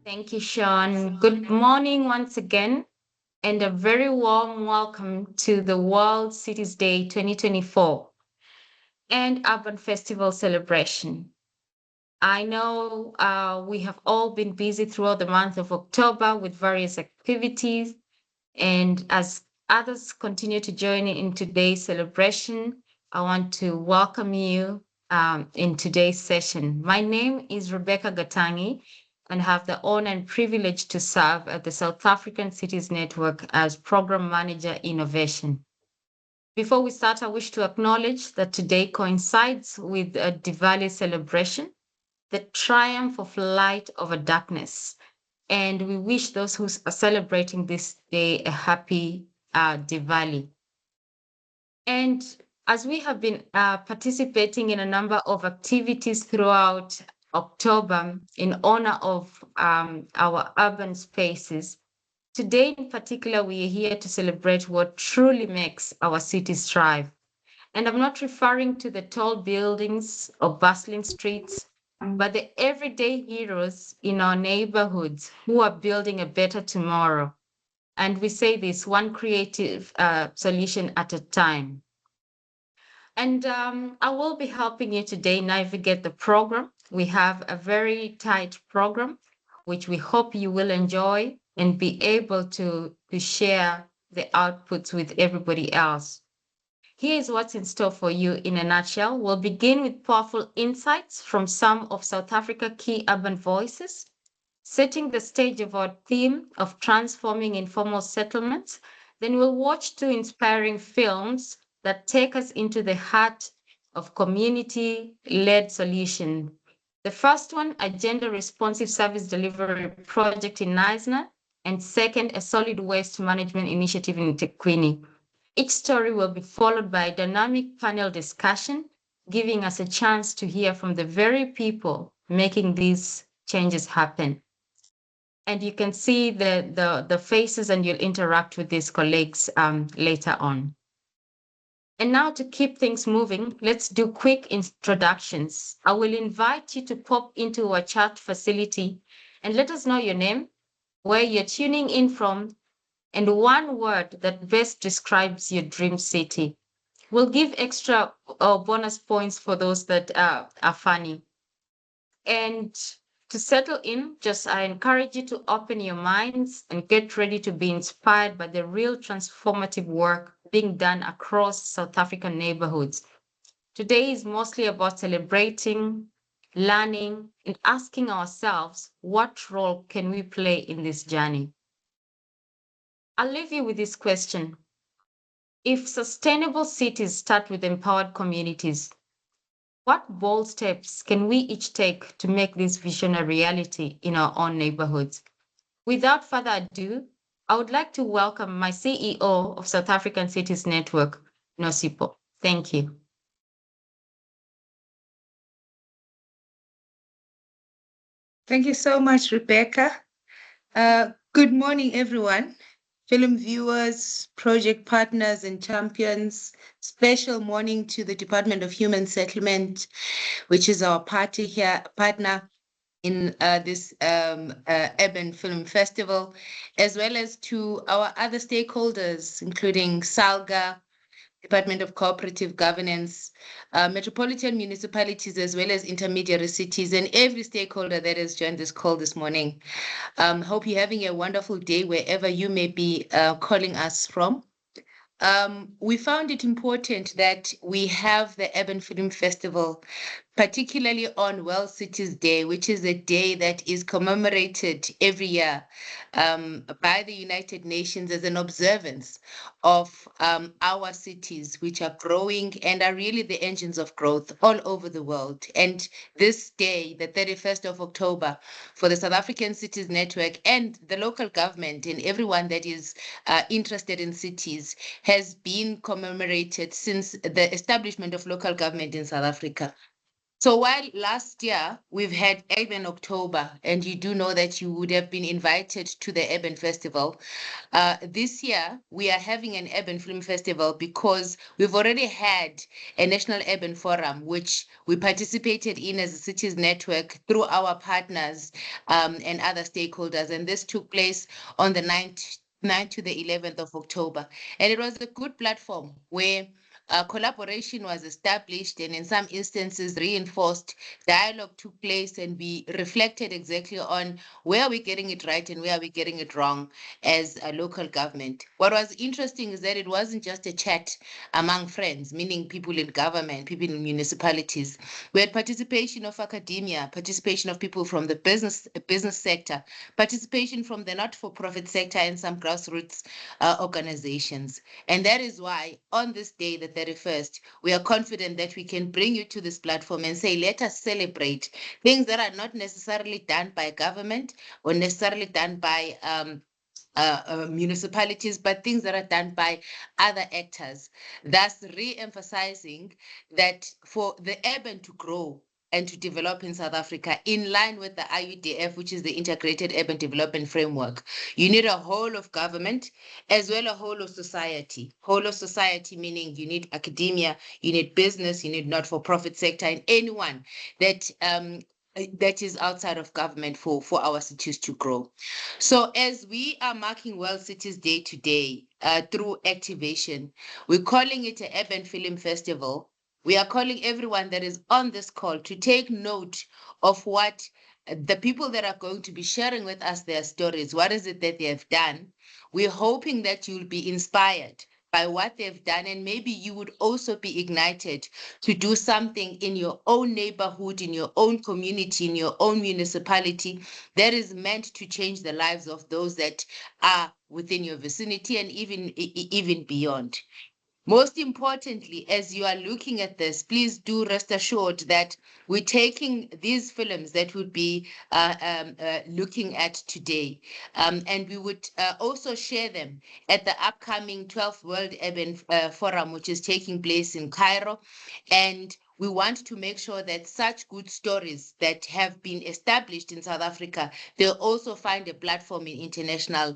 Thank you, Sean. Good morning once again, and a very warm welcome to the World Cities Day 2024 and Urban Festival celebration. I know we have all been busy throughout the month of October with various activities, and as others continue to join in today's celebration, I want to welcome you in today's session. My name is Rebecca Gatangi, and have the honor and privilege to serve at the South African Cities Network as Program Manager Innovation. Before we start, I wish to acknowledge that today coincides with a Diwali celebration, the triumph of light over darkness. And we wish those who are celebrating this day a happy Diwali. And as we have been participating in a number of activities throughout October in honor of our urban spaces, today in particular, we are here to celebrate what truly makes our cities thrive. And I'm not referring to the tall buildings or bustling streets, but the everyday heroes in our neighborhoods who are building a better tomorrow. And we say this one creative solution at a time. And I will be helping you today navigate the program. We have a very tight program, which we hope you will enjoy and be able to share the outputs with everybody else. Here is what's in store for you in a nutshell. We'll begin with powerful insights from some of South Africa's key urban voices, setting the stage of our theme of transforming informal settlements. Then we'll watch two inspiring films that take us into the heart of community-led solution. The first one, a gender-responsive service delivery project in Knysna, and second, a solid waste management initiative in eThekwini. Each story will be followed by a dynamic panel discussion, giving us a chance to hear from the very people making these changes happen. And you can see the faces and you'll interact with these colleagues later on. And now to keep things moving, let's do quick introductions. I will invite you to pop into our chat facility and let us know your name, where you're tuning in from, and one word that best describes your dream city. We'll give extra bonus points for those that are funny. And to settle in, I encourage you to open your minds and get ready to be inspired by the real transformative work being done across South African neighborhoods. Today is mostly about celebrating, learning, and asking ourselves, what role can we play in this journey? I'll leave you with this question. If sustainable cities start with empowered communities, what bold steps can we each take to make this vision a reality in our own neighborhoods? Without further ado, I would like to welcome my CEO of South African Cities Network, Nosipo. Thank you. Thank you so much, Rebecca. Good morning, everyone. Film viewers, project partners, and champions. Special morning to the Department of Human Settlement, which is our partner in this Urban Film Festival, as well as to our other stakeholders, including SALGA, Department of Cooperative Governance, metropolitan municipalities, as well as intermediary cities, and every stakeholder that has joined this call this morning. Hope you're having a wonderful day wherever you may be calling us from. We found it important that we have the Urban Film Festival, particularly on World Cities Day, which is a day that is commemorated every year by the United Nations as an observance of our cities, which are growing and are really the engines of growth all over the world. And this day, the 31st of October, for the South African Cities Network and the local government and everyone that is interested in cities, has been commemorated since the establishment of local government in South Africa. So while last year we've had Urban October, and you do know that you would have been invited to the Urban Festival, this year we are having an Urban Film Festival because we've already had a National Urban Forum, which we participated in as a cities network through our partners and other stakeholders. And this took place on the 9th to the 11th of October. And it was a good platform where collaboration was established, and in some instances reinforced. Dialogue took place, and we reflected exactly on where are we getting it right and where are we getting it wrong as a local government. What was interesting is that it wasn't just a chat among friends, meaning people in government, people in municipalities. We had participation of academia, participation of people from the business sector, participation from the not-for-profit sector, and some grassroots organizations. And that is why on this day, the 31st, we are confident that we can bring you to this platform and say, let us celebrate things that are not necessarily done by government or necessarily done by municipalities, but things that are done by other actors, thus re-emphasizing that for the urban to grow and to develop in South Africa in line with the IUDF, which is the Integrated Urban Development Framework, you need a whole of government as well as a whole of society. Whole of society meaning you need academia, you need business, you need not-for-profit sector, and anyone that that is outside of government for our cities to grow. So as we are marking World Cities Day today through activation, we're calling it an Urban Film Festival. We are calling everyone that is on this call to take note of what the people that are going to be sharing with us their stories, what is it that they have done. We're hoping that you'll be inspired by what they've done, and maybe you would also be ignited to do something in your own neighborhood, in your own community, in your own municipality that is meant to change the lives of those that are within your vicinity and even beyond. Most importantly, as you are looking at this, please do rest assured that we're taking these films that would be looking at today, and we would also share them at the upcoming 12th World Urban Forum, which is taking place in Cairo. And we want to make sure that such good stories that have been established in South Africa, they'll also find a platform in international,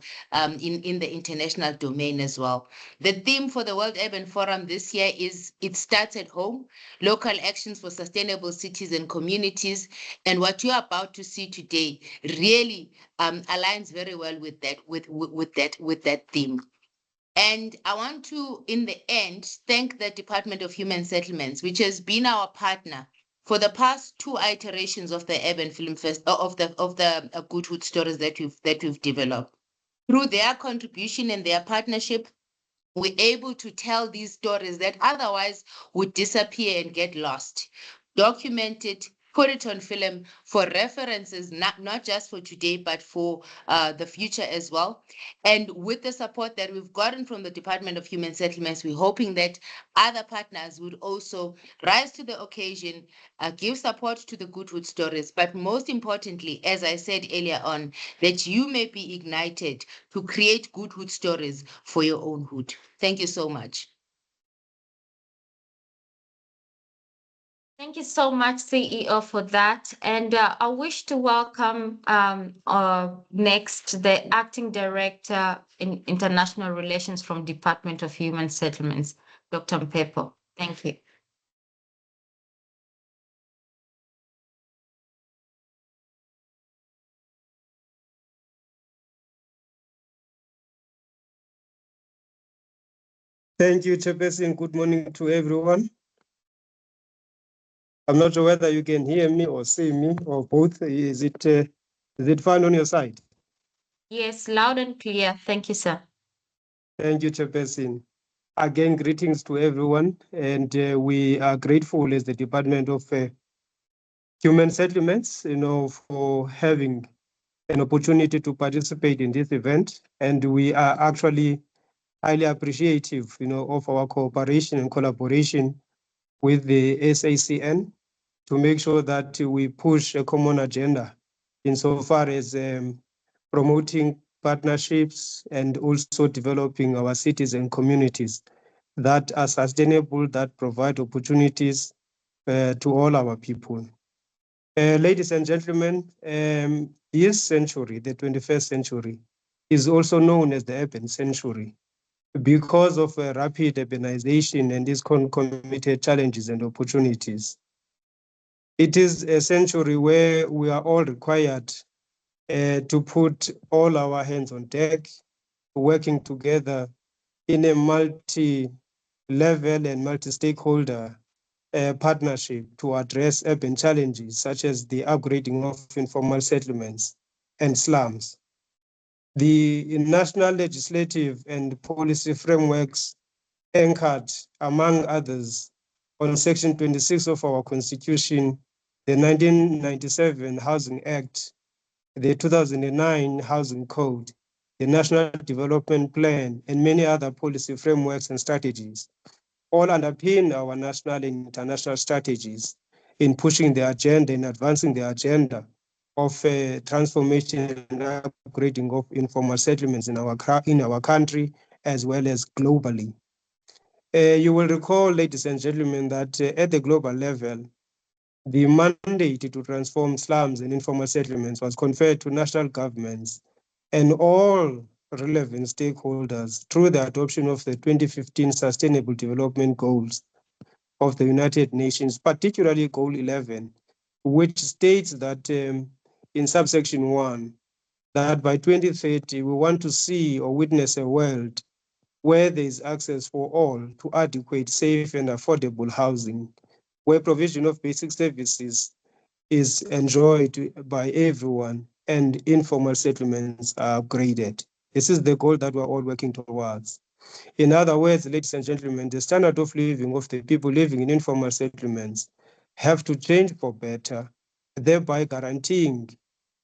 in the international domain as well. The theme for the World Urban Forum this year is It Starts at Home, Local Actions for Sustainable Cities and Communities. And what you're about to see today really aligns very well with that theme. And I want to, in the end, thank the Department of Human Settlements, which has been our partner for the past two iterations of the Urban Film Fest, of the Goodwood stories that we've developed. Through their contribution and their partnership, we're able to tell these stories that otherwise would disappear and get lost. Document it, put it on film for references, not just for today, but for the future as well. And with the support that we've gotten from the Department of Human Settlements, we're hoping that other partners would also rise to the occasion, give support to the Goodwood stories, but most importantly, as I said earlier on, that you may be ignited to create Goodwood stories for your own hood. Thank you so much. Thank you so much, CEO, for that. And I wish to welcome next the Acting Director in International Relations from Department of Human Settlements, Dr. Mpepo. Thank you. Thank you, Chairperson. Good morning to everyone. I'm not sure whether you can hear me or see me or both. Is it fine on your side? Yes, loud and clear. Thank you, sir. Thank you, Chairperson. Again, greetings to everyone. And we are grateful as the Department of Human Settlements, for having an opportunity to participate in this event. And we are actually highly appreciative, of our cooperation and collaboration with the SACN to make sure that we push a common agenda insofar as promoting partnerships and also developing our cities and communities that are sustainable, that provide opportunities to all our people. Ladies and gentlemen, this century, the 21st century, is also known as the urban century because of rapid urbanization and its concomitant challenges and opportunities. It is a century where we are all required to put all our hands on deck, working together in a multi-level and multi-stakeholder partnership to address urban challenges such as the upgrading of informal settlements and slums. The national legislative and policy frameworks anchored, among others, on Section 26 of our Constitution, the 1997 Housing Act, the 2009 Housing Code, the National Development Plan, and many other policy frameworks and strategies all underpin our national and international strategies in pushing the agenda, in advancing the agenda of transformation and upgrading of informal settlements in our country as well as globally. You will recall, ladies and gentlemen, that at the global level, the mandate to transform slums and informal settlements was conferred to national governments and all relevant stakeholders through the adoption of the 2015 Sustainable Development Goals of the United Nations, particularly Goal 11, which states that in subsection 1, that by 2030, we want to see or witness a world where there is access for all to adequate, safe, and affordable housing, where provision of basic services is enjoyed by everyone and informal settlements are upgraded. This is the goal that we're all working towards. In other words, ladies and gentlemen, the standard of living of the people living in informal settlements have to change for better, thereby guaranteeing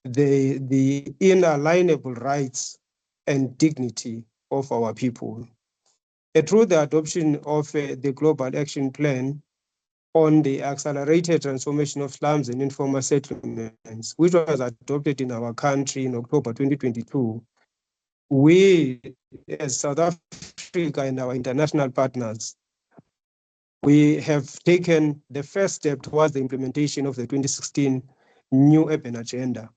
the inalienable rights and dignity of our people. Through the adoption of the Global Action Plan on the accelerated transformation of slums and informal settlements, which was adopted in our country in October 2022, we, as South Africa and our international partners, we have taken the first step towards the implementation of the 2016 New Urban Agenda,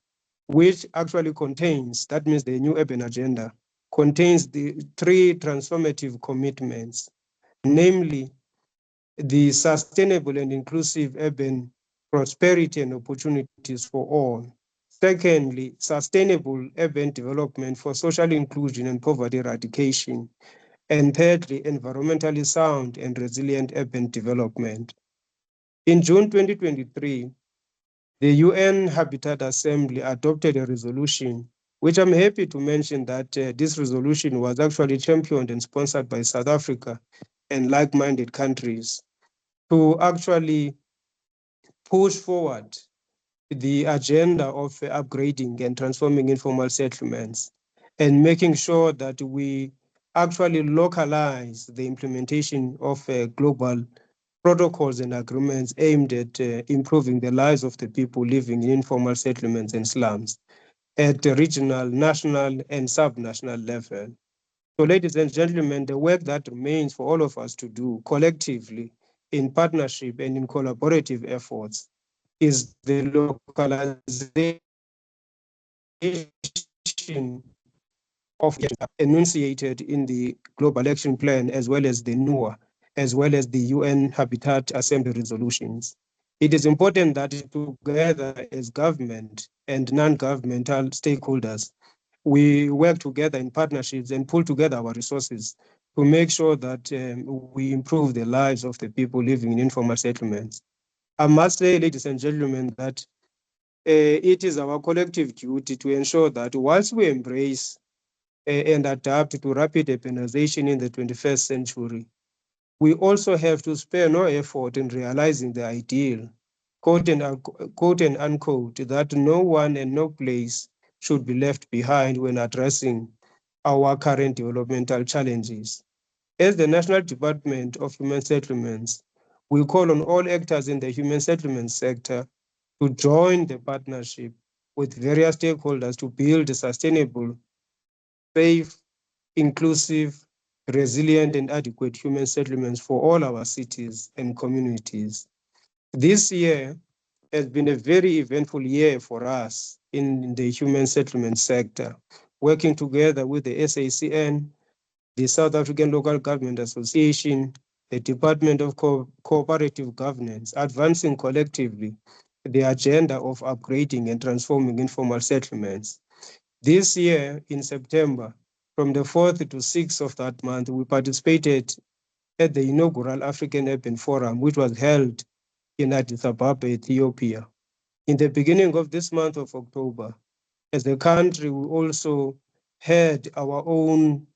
which actually contains, that means the New Urban Agenda, contains the 3 transformative commitments, namely the sustainable and inclusive urban prosperity and opportunities for all. Secondly, sustainable urban development for social inclusion and poverty eradication. And thirdly, environmentally sound and resilient urban development. In June 2023, the UN Habitat Assembly adopted a resolution, which I'm happy to mention that this resolution was actually championed and sponsored by South Africa and like-minded countries to actually push forward the agenda of upgrading and transforming informal settlements and making sure that we actually localize the implementation of global protocols and agreements aimed at improving the lives of the people living in informal settlements and slums at the regional, national, and subnational level. So, ladies and gentlemen, the work that remains for all of us to do collectively in partnership and in collaborative efforts is the localization of enunciated in the Global Action Plan as well as the NUA, as well as the UN Habitat Assembly resolutions. It is important that together as government and non-governmental stakeholders, we work together in partnerships and pull together our resources to make sure that we improve the lives of the people living in informal settlements. I must say, ladies and gentlemen, that it is our collective duty to ensure that whilst we embrace and adapt to rapid urbanization in the 21st century, we also have to spare no effort in realizing the ideal, quote and unquote, that no one and no place should be left behind when addressing our current developmental challenges. As the National Department of Human Settlements, we call on all actors in the human settlement sector to join the partnership with various stakeholders to build a sustainable, safe, inclusive, resilient, and adequate human settlements for all our cities and communities. This year has been a very eventful year for us in the human settlement sector, working together with the SACN, the South African Local Government Association, the Department of Cooperative Governance, advancing collectively the agenda of upgrading and transforming informal settlements. This year, in September, from the 4th to 6th of that month, we participated at the inaugural African Urban Forum, which was held in Addis Ababa, Ethiopia. In the beginning of this month of October, as a country, we also had our own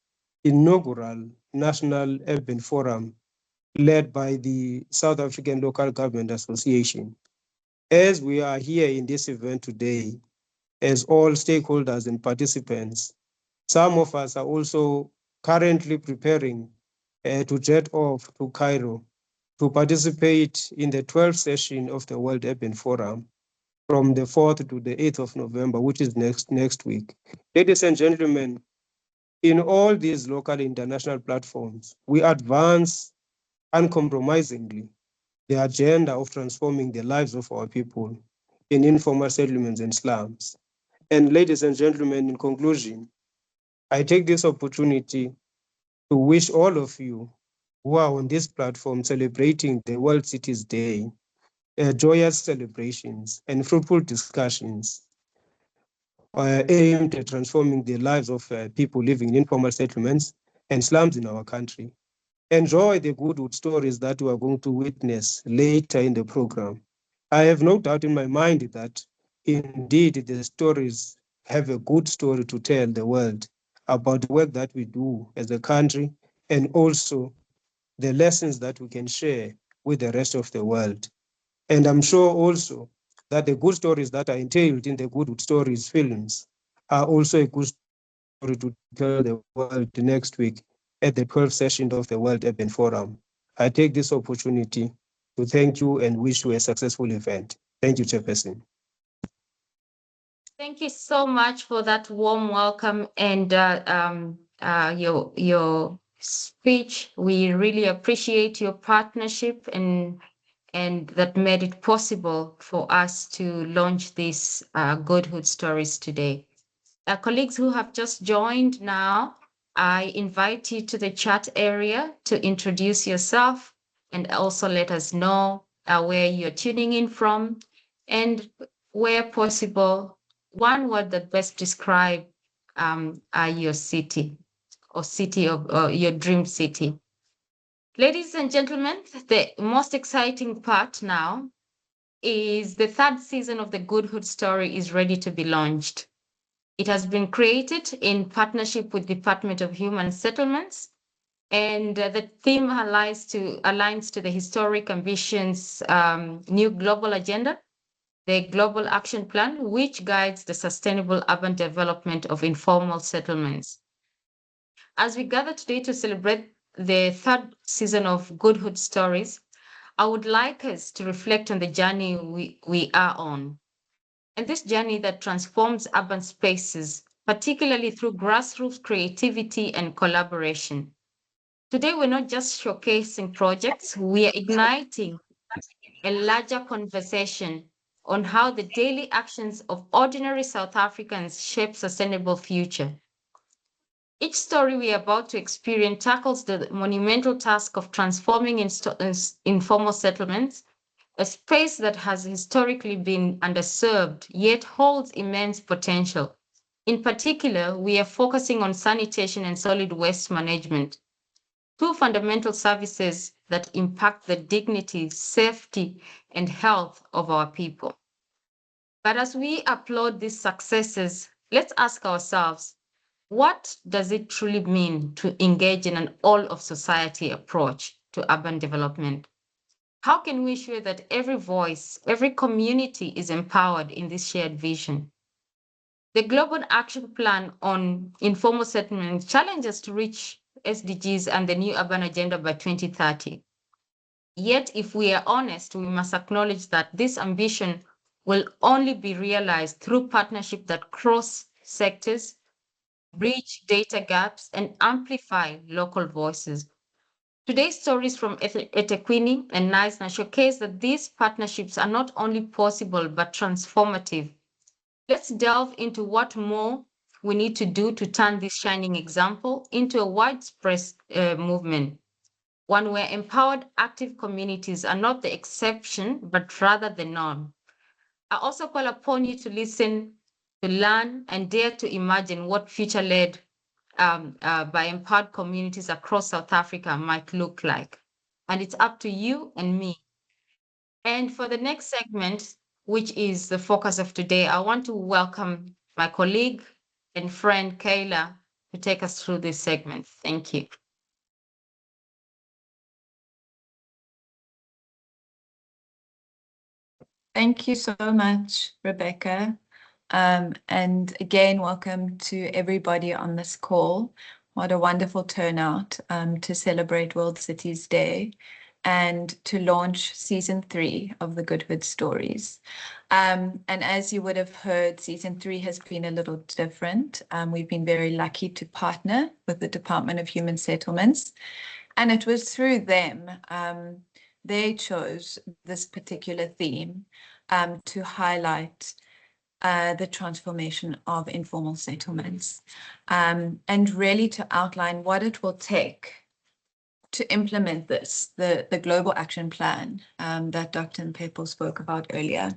inaugural National Urban Forum led by the South African Local Government Association. As we are here in this event today, as all stakeholders and participants, some of us are also currently preparing to jet off to Cairo to participate in the 12th session of the World Urban Forum from the 4th to the 8th of November, which is next week. Ladies and gentlemen, in all these local international platforms, we advance uncompromisingly the agenda of transforming the lives of our people in informal settlements and slums. And ladies and gentlemen, in conclusion, I take this opportunity to wish all of you who are on this platform celebrating the World Cities Day joyous celebrations and fruitful discussions aimed at transforming the lives of people living in informal settlements and slums in our country. Enjoy the good stories that we are going to witness later in the program. I have no doubt in my mind that indeed the stories have a good story to tell the world about the work that we do as a country and also the lessons that we can share with the rest of the world. And I'm sure also that the good stories that are entailed in the good stories films are also a good story to tell the world next week at the 12th session of the World Urban Forum. I take this opportunity to thank you and wish you a successful event. Thank you, Chairperson. Thank you so much for that warm welcome and your speech. We really appreciate your partnership and that made it possible for us to launch these Godhood stories today. Colleagues who have just joined now, I invite you to the chat area to introduce yourself and also let us know where you're tuning in from and where possible, one word that best describe your city or city of your dream city. Ladies and gentlemen, the most exciting part now is the third season of the Godhood story is ready to be launched. It has been created in partnership with Department of Human Settlements, and the theme aligns to the historic ambitions new global agenda, the global action plan, which guides the sustainable urban development of informal settlements. As we gather today to celebrate the third season of Godhood Stories, I would like us to reflect on the journey we are on. And this journey that transforms urban spaces, particularly through grassroots creativity and collaboration. Today, we're not just showcasing projects, we are igniting a larger conversation on how the daily actions of ordinary South Africans shape sustainable future. Each story we are about to experience tackles the monumental task of transforming informal settlements, a space that has historically been underserved yet holds immense potential. In particular, we are focusing on sanitation and solid waste management, two fundamental services that impact the dignity, safety, and health of our people. But as we applaud these successes, let's ask ourselves, what does it truly mean to engage in an all of society approach to urban development? How can we ensure that every voice, every community is empowered in this shared vision? The Global Action Plan on Informal Settlement challenges to reach SDGs and the new urban agenda by 2030. Yet, if we are honest, we must acknowledge that this ambition will only be realized through partnership that cross sectors, bridge data gaps, and amplify local voices. Today's stories from eThekwini and Knysna showcase that these partnerships are not only possible but transformative. Let's delve into what more we need to do to turn this shining example into a widespread movement, one where empowered, active communities are not the exception, but rather the norm. I also call upon you to listen, to learn, and dare to imagine what future-led by empowered communities across South Africa might look like. And it's up to you and me. And for the next segment, which is the focus of today, I want to welcome my colleague and friend Kayla to take us through this segment. Thank you. Thank you so much, Rebecca. And again, welcome to everybody on this call. What a wonderful turnout to celebrate World Cities Day and to launch season 3 of the Goodhood Stories. And as you would have heard, season 3 has been a little different. We've been very lucky to partner with the Department of Human Settlements, and it was through them. They chose this particular theme to highlight the transformation of informal settlements and really to outline what it will take to implement this, the global action plan that Dr. Mpepo spoke about earlier,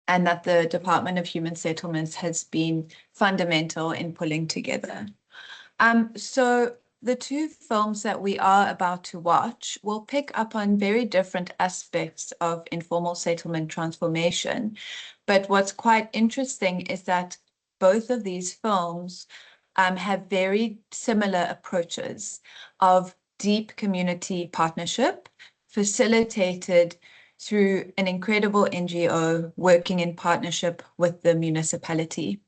and that the Department of Human Settlements has been fundamental in pulling together. So the two films that we are about to watch will pick up on very different aspects of informal settlement transformation. But what's quite interesting is that both of these films have very similar approaches of deep community partnership, facilitated through an incredible NGO working in partnership with the municipality.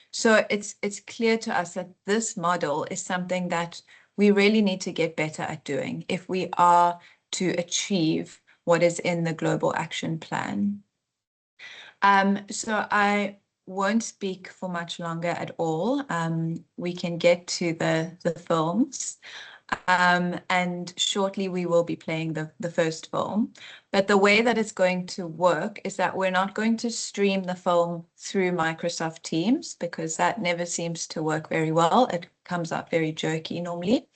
So it's clear to us that this model is something that we really need to get better at doing if we are to achieve what is in the Global Action Plan. So I won't speak for much longer at all. We can get to the films. And shortly we will be playing the first film. But the way that it's going to work is that we're not going to stream the film through Microsoft Teams, because that never seems to work very well. It comes up very jerky normally.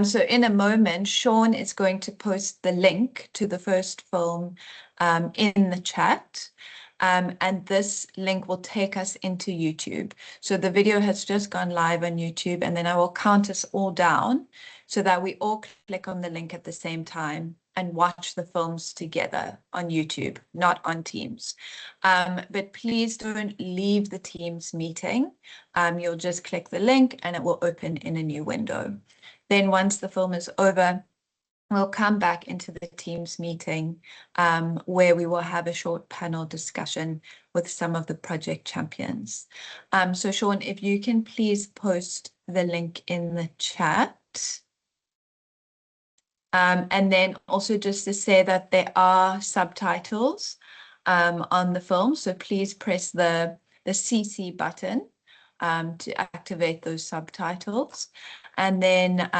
So in a moment, Sean is going to post the link to the first film in the chat. And this link will take us into YouTube. So the video has just gone live on YouTube, and then I will count us all down so that we all click on the link at the same time and watch the films together on YouTube, not on Teams. But please don't leave the Teams meeting. You'll just click the link and it will open in a new window. Then once the film is over, we'll come back into the Teams meeting where we will have a short panel discussion with some of the project champions. So Sean, if you can please post the link in the chat. And then also just to say that there are subtitles on the film. So please press the CC button to activate those subtitles. And then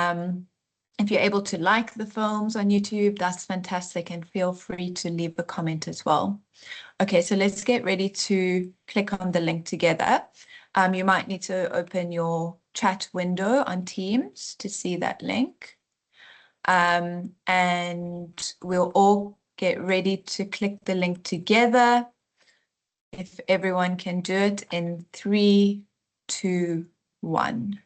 if you're able to like the films on YouTube, that's fantastic, and feel free to leave a comment as well. Okay, so let's get ready to click on the link together. You might need to open your chat window on Teams to see that link. And we'll all get ready to click the link together. If everyone can do it in 3, 2, 1.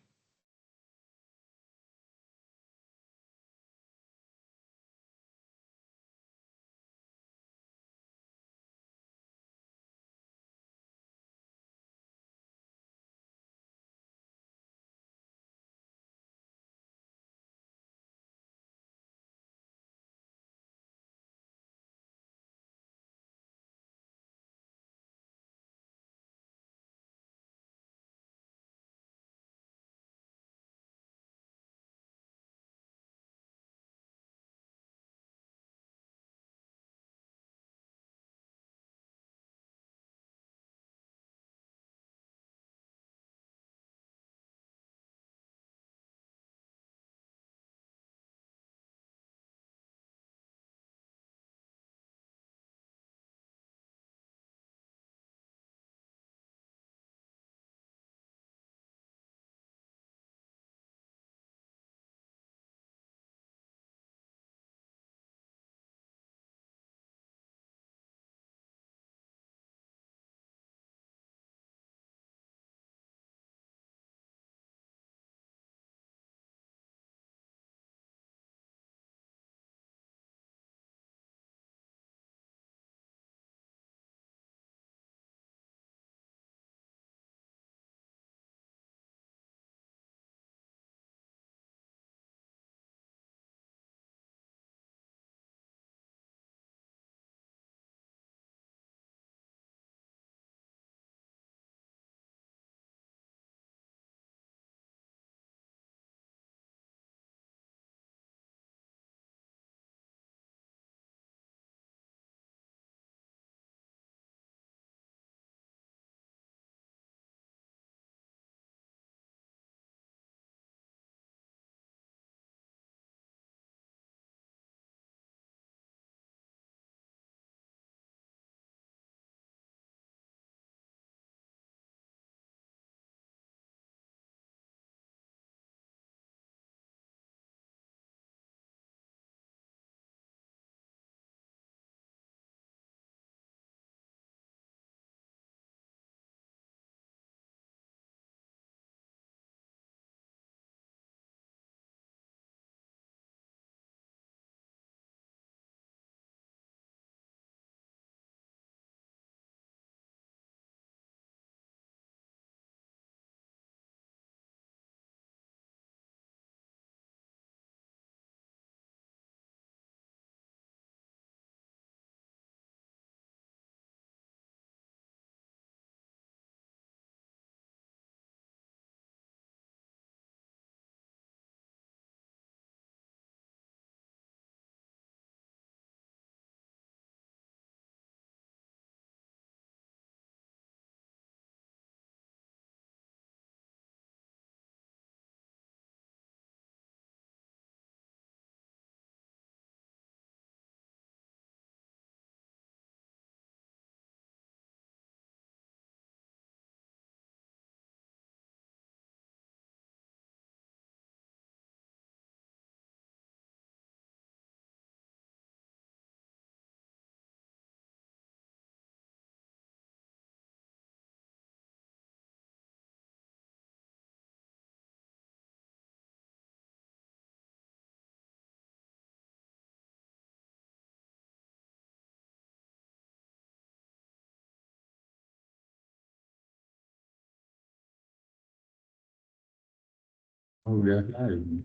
Oh, we are live.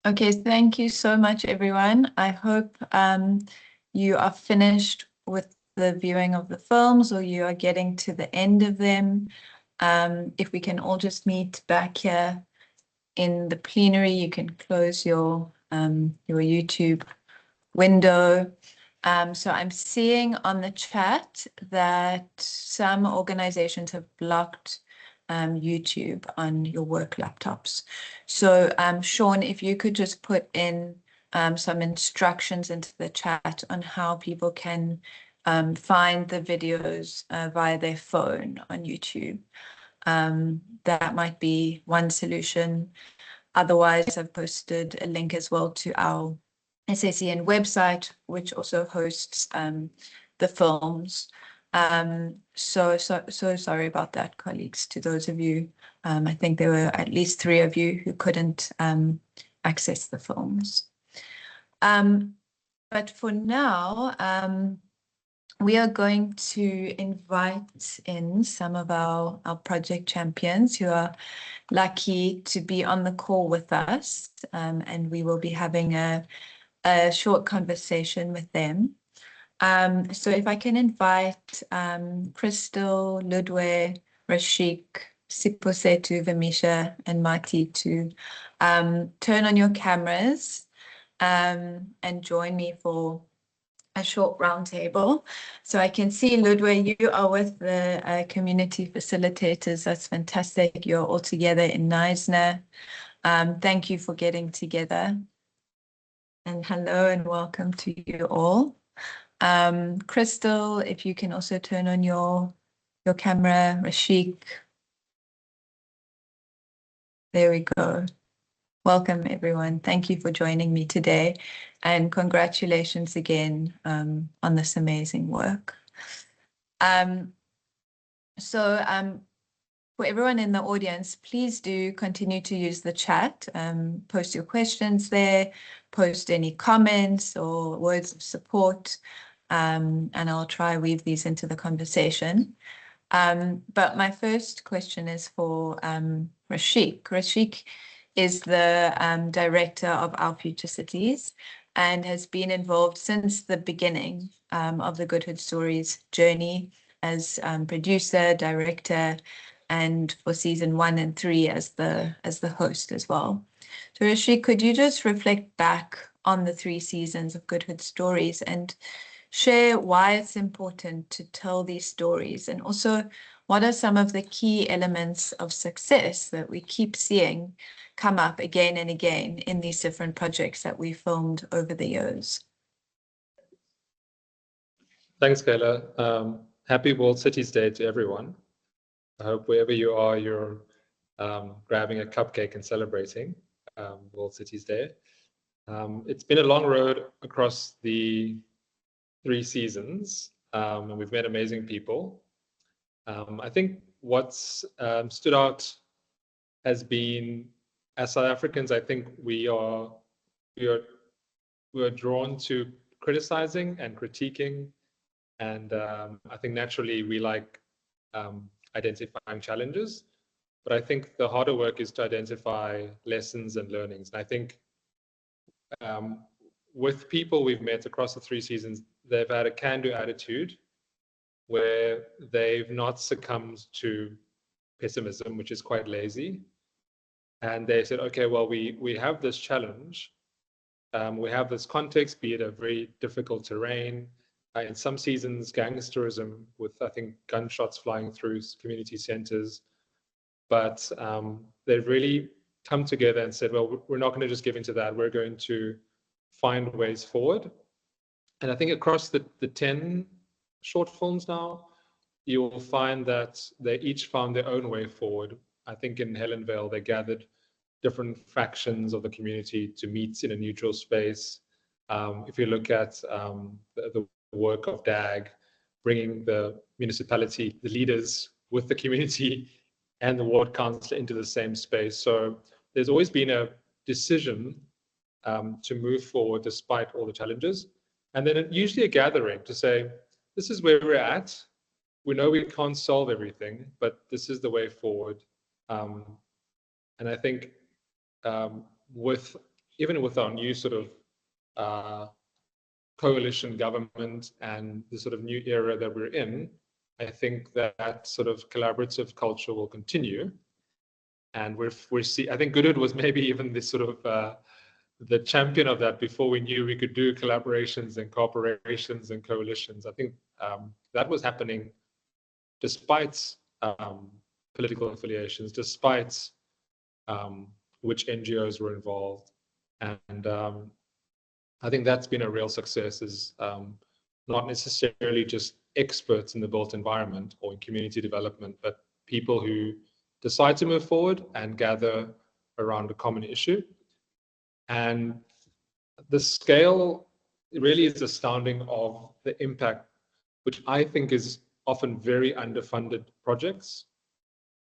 Okay, thank you so much, everyone. I hope you are finished with the viewing of the films, or you are getting to the end of them. If we can all just meet back here in the plenary, you can close your YouTube window. So I'm seeing on the chat that some organizations have blocked YouTube on your work laptops. So Sean, if you could just put in some instructions into the chat on how people can find the videos via their phone on YouTube. That might be one solution. Otherwise, I've posted a link as well to our SACN website, which also hosts the films. So sorry about that, colleagues. To those of you, I think there were at least 3 of you who couldn't access the films. But for now, we are going to invite in some of our project champions who are lucky to be on the call with us, and we will be having a short conversation with them. So if I can invite Crystal, Ludwe, Rashik, Siposetu, Vamisha, and Mati to turn on your cameras and join me for a short roundtable. So I can see, Ludwe, you are with the community facilitators. That's fantastic. You're all together in Knysna. Thank you for getting together. And hello and welcome to you all. Crystal, if you can also turn on your camera. Rashik. There we go. Welcome, everyone. Thank you for joining me today, and congratulations again on this amazing work. For everyone in the audience, please do continue to use the chat. Post your questions there, post any comments or words of support, and I'll try weave these into the conversation. But my first question is for Rashik. Rashik is the director of Our Future Cities and has been involved since the beginning of the Goodhood Stories journey as producer, director, and for season 1 and 3 as the host as well. So Rashik, could you just reflect back on the 3 seasons of Goodhood Stories and share why it's important to tell these stories, and also what are some of the key elements of success that we keep seeing come up again and again in these different projects that we filmed over the years? Thanks, Kayla. Happy World Cities Day to everyone. I hope wherever you are, you're grabbing a cupcake and celebrating World Cities Day. It's been a long road across the 3 seasons, and we've met amazing people. I think what's stood out has been, as South Africans, I think we are drawn to criticizing and critiquing, and I think naturally we like identifying challenges, but I think the harder work is to identify lessons and learnings. And I think with people we've met across the 3 seasons, they've had a can-do attitude where they've not succumbed to pessimism, which is quite lazy. And they said, okay, well, we have this challenge. We have this context, be it a very difficult terrain. In some seasons, gangsterism with, I think, gunshots flying through community centers. But they've really come together and said, well, we're not going to just give into that. We're going to find ways forward. And I think across the 10 short films now, you will find that they each found their own way forward. I think in Helenvale, they gathered different fractions of the community to meet in a neutral space. If you look at the work of DAG, bringing the municipality, the leaders with the community and the ward councillor into the same space. So there's always been a decision to move forward despite all the challenges. And then usually a gathering to say, this is where we're at. We know we can't solve everything, but this is the way forward. And I think with even with our new sort of coalition government and the sort of new era that we're in, I think that sort of collaborative culture will continue. And I think Goodwood was maybe even this sort of the champion of that before we knew we could do collaborations and cooperations and coalitions. I think that was happening despite political affiliations, despite which NGOs were involved. And I think that's been a real success, is not necessarily just experts in the built environment or in community development, but people who decide to move forward and gather around a common issue. And the scale really is astounding of the impact, which I think is often very underfunded projects.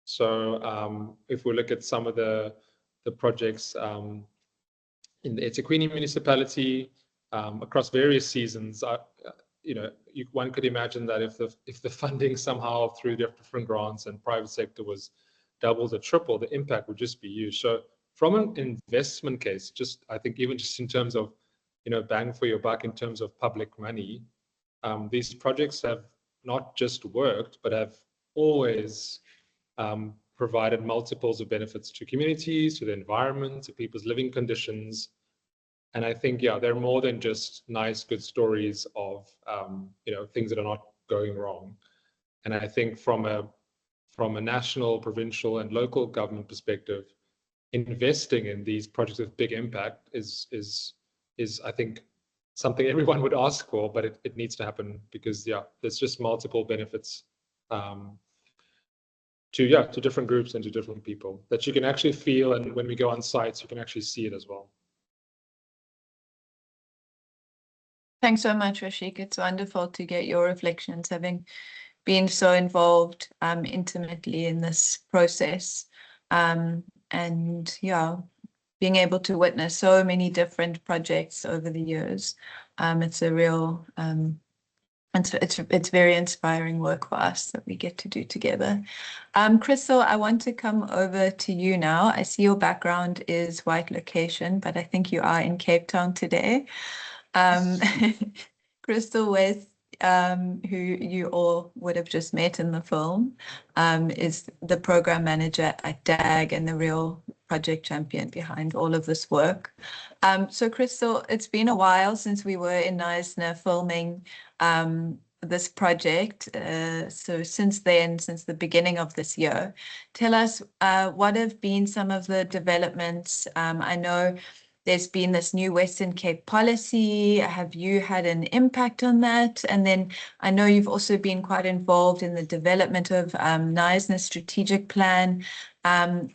So if we look at some of the projects in the eThekwini municipality across various seasons, one could imagine that if the funding somehow through different grants and private sector was doubled or tripled, the impact would just be huge. So from an investment case, I think even just in terms of, bang for your buck in terms of public money, these projects have not just worked, but have always provided multiples of benefits to communities, to the environment, to people's living conditions. And I think, they're more than just nice, good stories of, things that are not going wrong. And I think from a national, provincial, and local government perspective, investing in these projects with big impact is I think something everyone would ask for, but it needs to happen because there's just multiple benefits to different groups and to different people that you can actually feel, and when we go on sites you can actually see it as well. Thanks so much, Rashik. It's wonderful to get your reflections, having been so involved intimately in this process, and being able to witness so many different projects over the years. It's a real it's very inspiring work for us that we get to do together. Crystal, I want to come over to you now. I see your background is white location, but I think you are in Cape Town today. Crystal West, who you all would have just met in the film, is the program manager at DAG and the real project champion behind all of this work. So Crystal, it's been a while since we were in Knysna filming this project. So since then, since the beginning of this year, tell us what have been some of the developments. I know there's been this new Western Cape policy. Have you had an impact on that? And then I know you've also been quite involved in the development of Knysna's strategic plan.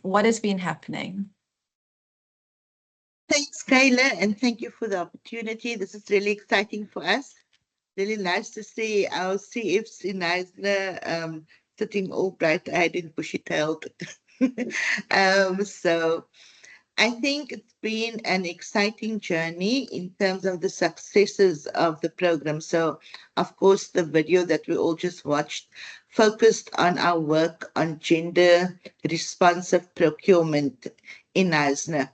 What has been happening? Thanks, Kayla, and thank you for the opportunity. This is really exciting for us. Really nice to see our CFs in Knysna sitting all bright-eyed and bushy-tailed. So I think it's been an exciting journey in terms of the successes of the program. So, of course, the video that we all just watched focused on our work on gender responsive procurement in Knysna.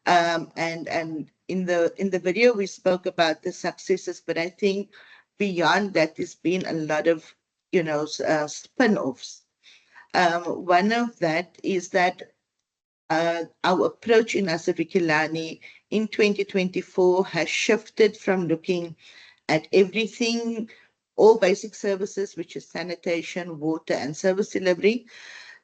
And in the video we spoke about the successes, but I think beyond that there's been a lot of spin-offs. One of that is that our approach in Asivikelane in 2024 has shifted from looking at everything, all basic services, which is sanitation, water, and service delivery,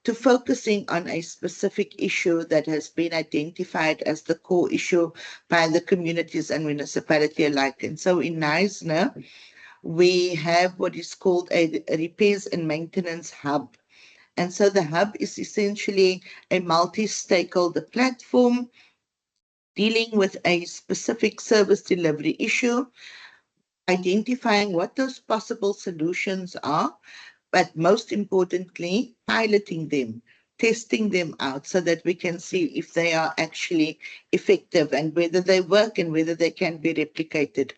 to focusing on a specific issue that has been identified as the core issue by the communities and municipality alike. And so in Knysna, we have what is called a repairs and maintenance hub. And so the hub is essentially a multi-stakeholder platform dealing with a specific service delivery issue, identifying what those possible solutions are, but most importantly, piloting them, testing them out so that we can see if they are actually effective and whether they work and whether they can be replicated.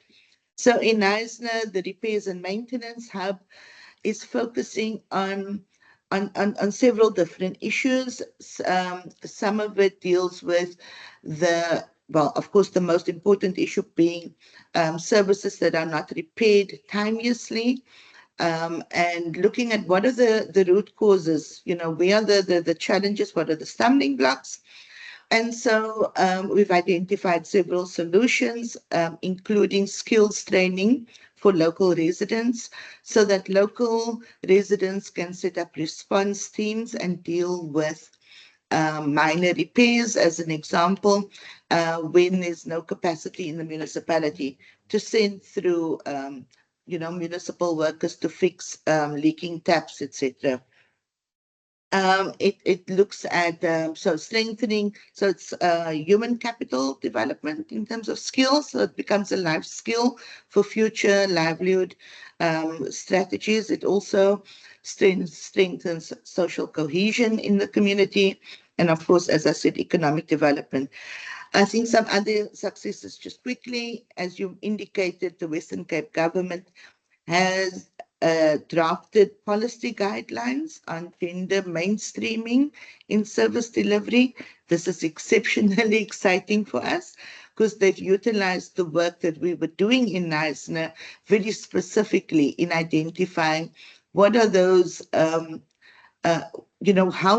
So in Knysna, the repairs and maintenance hub is focusing on several different issues. Some of it deals with the well, of course, the most important issue being services that are not repaired timeously, and looking at what are the root causes, where are the challenges, what are the stumbling blocks. And so we've identified several solutions, including skills training for local residents, so that local residents can set up response teams and deal with minor repairs, as an example, when there's no capacity in the municipality to send through, municipal workers to fix leaking taps, etc. It looks at so strengthening, so it's human capital development in terms of skills, so it becomes a life skill for future livelihood strategies. It also strengthens social cohesion in the community, and of course, as I said, economic development. I think some other successes, just quickly, as you indicated, the Western Cape government has drafted policy guidelines on gender mainstreaming in service delivery. This is exceptionally exciting for us because they've utilized the work that we were doing in Knysna very specifically in identifying what are those, how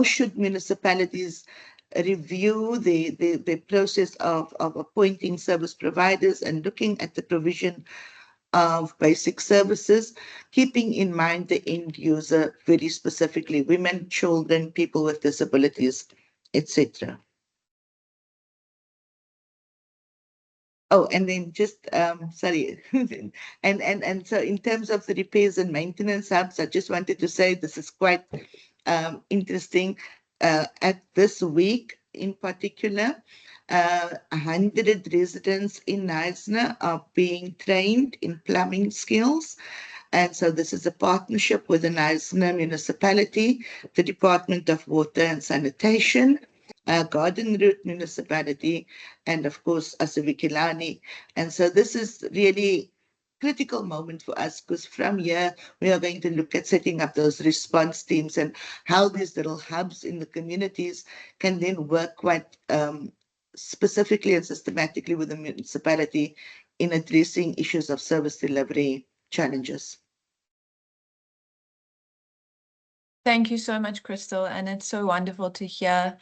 should municipalities review the process of appointing service providers and looking at the provision of basic services, keeping in mind the end user, very specifically women, children, people with disabilities, etc. Oh, and then just, sorry, and so in terms of the repairs and maintenance hubs, I just wanted to say this is quite interesting. At this week in particular, 100 residents in Knysna are being trained in plumbing skills. And so this is a partnership with the Knysna Municipality, the Department of Water and Sanitation, Garden Route Municipality, and of course, Asivikelane. And so this is really critical moment for us because from here we are going to look at setting up those response teams and how these little hubs in the communities can then work quite specifically and systematically with the municipality in addressing issues of service delivery challenges. Thank you so much, Crystal. And it's so wonderful to hear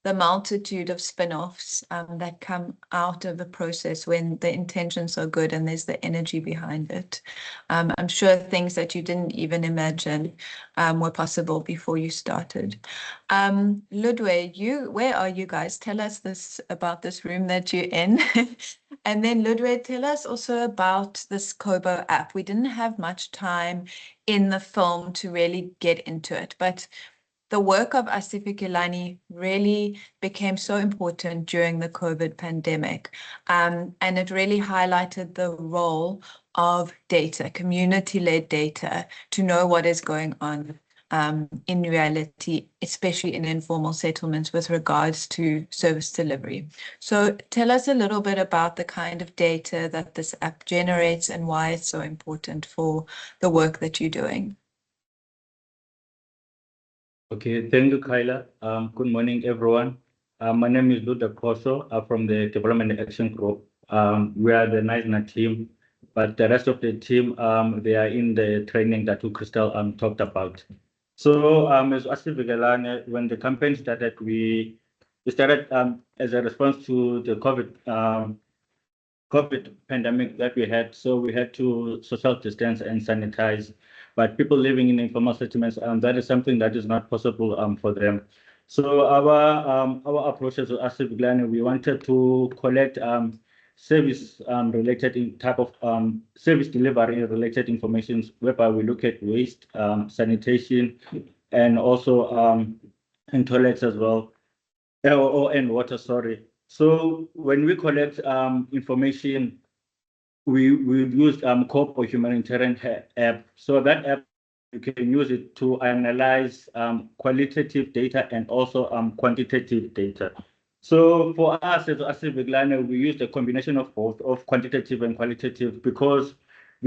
the multitude of spin-offs that come out of the process when the intentions are good and there's the energy behind it. I'm sure things that you didn't even imagine were possible before you started. Ludwig, where are you guys? Tell us about this room that you're in. And then Ludwig, tell us also about this Kobo app. We didn't have much time in the film to really get into it, but the work of Asivikelane really became so important during the COVID pandemic. And it really highlighted the role of data, community-led data, to know what is going on in reality, especially in informal settlements with regards to service delivery. So tell us a little bit about the kind of data that this app generates and why it's so important for the work that you're doing. Okay, thank you, Kyla. Good morning, everyone. My name is Ludwig from the Development Action Group. We are the Knysna team, but the rest of the team, they are in the training that Crystal talked about. So as Asivikelane, when the campaign started, we started as a response to the COVID pandemic that we had. So we had to social distance and sanitize. But people living in informal settlements, that is something that is not possible for them. So our approach as Asivikelane, we wanted to collect service related type of service delivery related information, whereby we look at waste, sanitation, and also in toilets as well, and water. Sorry. So when we collect information, we used Coop or Humanitarian app. So that app, you can use it to analyze qualitative data and also quantitative data. So for us as Asivikelane, we used a combination of both, of quantitative and qualitative, because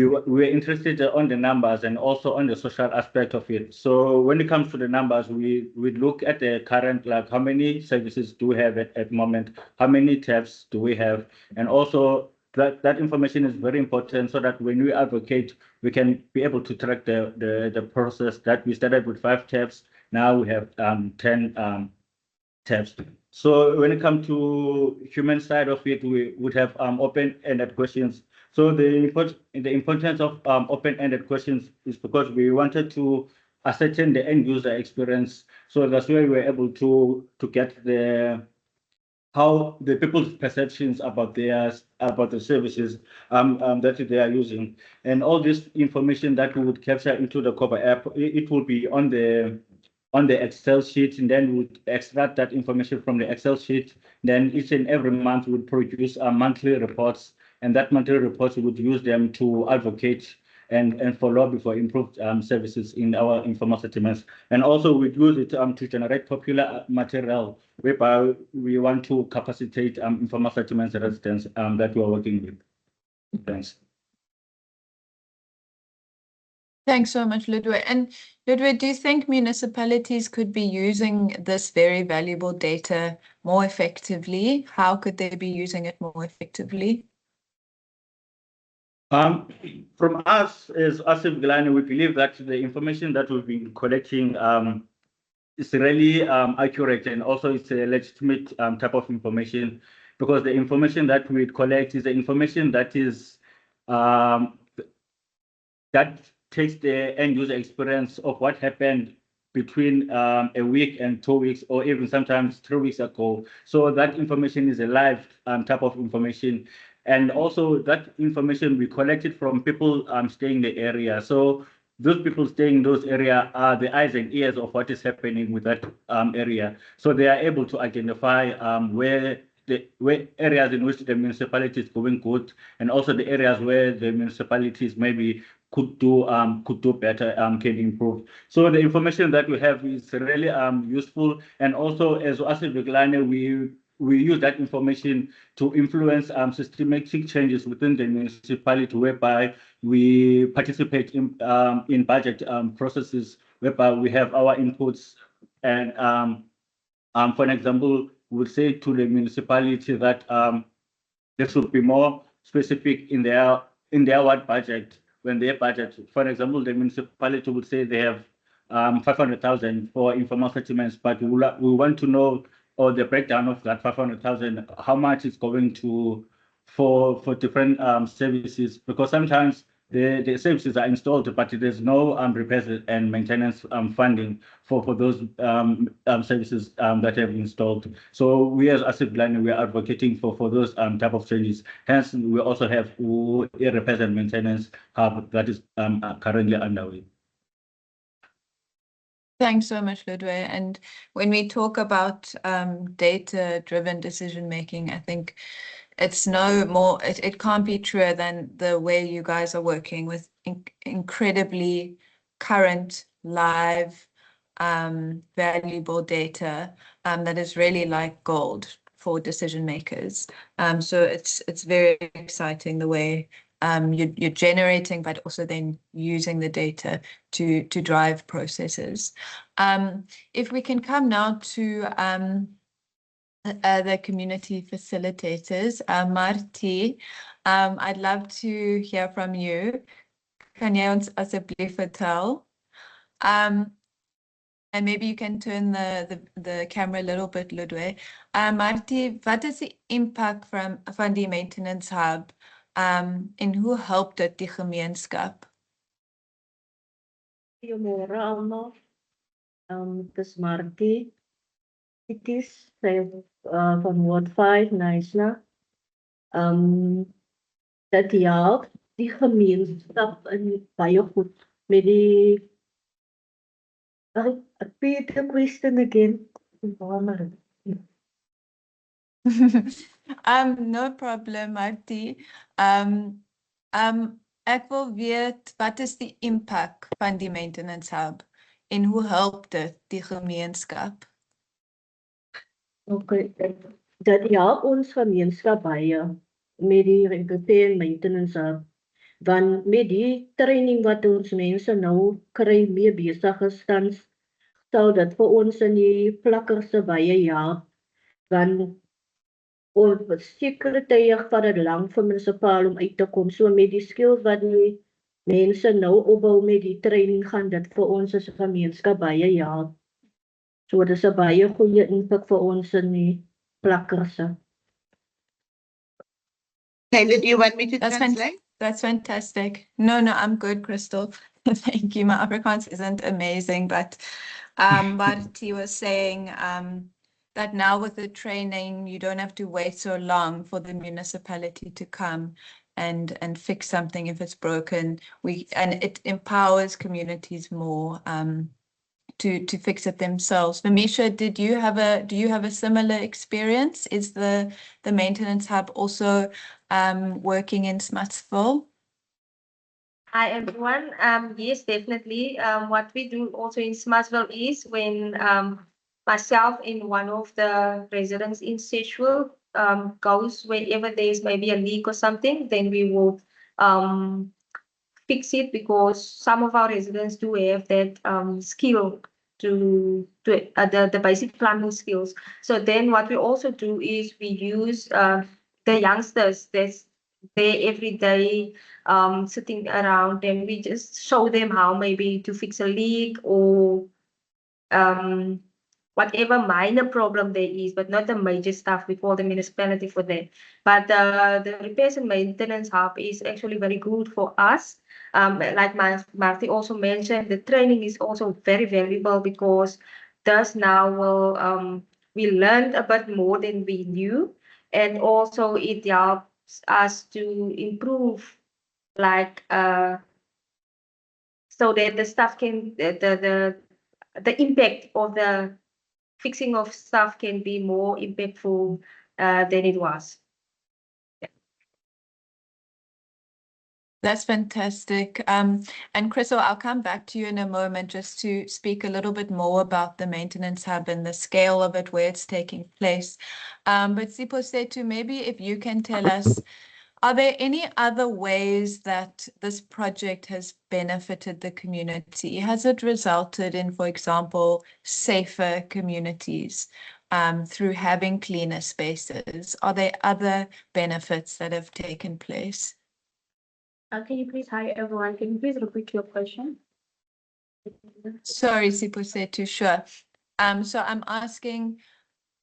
were interested on the numbers and also on the social aspect of it. So when it comes to the numbers, we look at the current, like how many services do we have at the moment, how many tabs do we have, and also that information is very important so that when we advocate, we can be able to track the process that we started with 5 tabs. Now we have 10 tabs. So when it comes to human side of it, we would have open-ended questions. So the importance of open-ended questions is because we wanted to ascertain the end user experience. So that's where we were able to get how the people's perceptions about the services that they are using, and all this information that we would capture into the Koba app, it will be on the Excel sheet, and then we would extract that information from the Excel sheet. Then each and every month we would produce monthly reports, and that monthly reports we would use them to advocate and for lobby for improved services in our informal settlements. And also we use it to generate popular material whereby we want to capacitate informal settlements residents that we are working with. Thanks. Thanks so much, Ludwig. And Ludwig, do you think municipalities could be using this very valuable data more effectively? How could they be using it more effectively? From us as Asivikelane, we believe that the information that we've been collecting is really accurate, and also it's a legitimate type of information, because the information that we collect is the information that is that takes the end user experience of what happened between a week and 2 weeks, or even sometimes 3 weeks ago. So that information is a live type of information. And also that information we collected from people staying in the area. So those people staying in those areas are the eyes and ears of what is happening with that area. So they are able to identify where areas in which the municipality is going good, and also the areas where the municipalities maybe could do better, can improve. So the information that we have is really useful, and also as Asivikelane, we use that information to influence systematic changes within the municipality, whereby we participate in budget processes, whereby we have our inputs, and for an example, we would say to the municipality that there should be more specific in their ward budget. When they budget, for example, the municipality would say they have 500,000 for informal settlements, but we want to know, or the breakdown of that 500,000, how much is going to for different services, because sometimes the services are installed, but there's no repairs and maintenance funding for those services that have installed. So we as Asivikelane, we are advocating for those type of changes. Hence, we also have a repairs and maintenance hub that is currently underway. Thanks so much, Ludwig. And when we talk about data-driven decision-making, I think it's no more, it can't be truer than the way you guys are working with incredibly current, live, valuable data that is really like gold for decision makers. So it's very exciting the way you're generating, but also then using the data to drive processes. If we can come now to the community facilitators, Martie, I'd love to hear from you. Kan jy ons asseblief vertel? And maybe you can turn the camera a little bit, Ludwig. Martie, wat is die impak van die maintenance hub en hoe help dit die gemeenskap? Goeiemôre almal. Dis Martie. Dit is van Ward 5 Knysna. Dat help die gemeenskap in baie goed met die I repeat the question again. No problem, Martie. Ek wil weet, wat is die impak van die maintenance hub en hoe help dit die gemeenskap? Okay, dat help ons gemeenskap baie met die repair and maintenance hub. Want met die training wat ons mense nou kry mee besig is tans, sou dit vir ons in die plakkerse baie help. Want op sekere tye vat dit lank vir munisipaal om uit te kom. So met die skills wat die mense nou opbou met die training gaan dit vir ons as 'n gemeenskap baie help. So dit is 'n baie goeie impak vir ons in die plakkerse. Taylor, do you want me to That's translate? That's fantastic. No, I'm good, Crystal. Thank you. My Afrikaans isn't amazing, but what he was saying, that now with the training, you don't have to wait so long for the municipality to come and fix something if it's broken. And it empowers communities more to fix it themselves. Mamisha, do you have a similar experience? Is the maintenance hub also working in Smutsville? Hi everyone. Yes, definitely. What we do also in Smutsville is when myself and one of the residents in Sedgwick goes whenever there's maybe a leak or something, then we will fix it, because some of our residents do have that skill to the basic plumbing skills. So then what we also do is we use the youngsters that's there every day sitting around, and we just show them how maybe to fix a leak or whatever minor problem there is, but not the major stuff. We call the municipality for that. But the repairs and maintenance hub is actually very good for us. Like Marty also mentioned, the training is also very valuable, because thus now will we learned a bit more than we knew, and also it helps us to improve, like so that the stuff can the impact of the fixing of stuff can be more impactful than it was. That's fantastic. And Crystal, I'll come back to you in a moment just to speak a little bit more about the maintenance hub and the scale of it, where it's taking place. But Sipho said to maybe if you can tell us, are there any other ways that this project has benefited the community? Has it resulted in, for example, safer communities through having cleaner spaces? Are there other benefits that have taken place? Can you please, hi everyone, can you please repeat your question? Sorry, Sipusetu, sure. So I'm asking,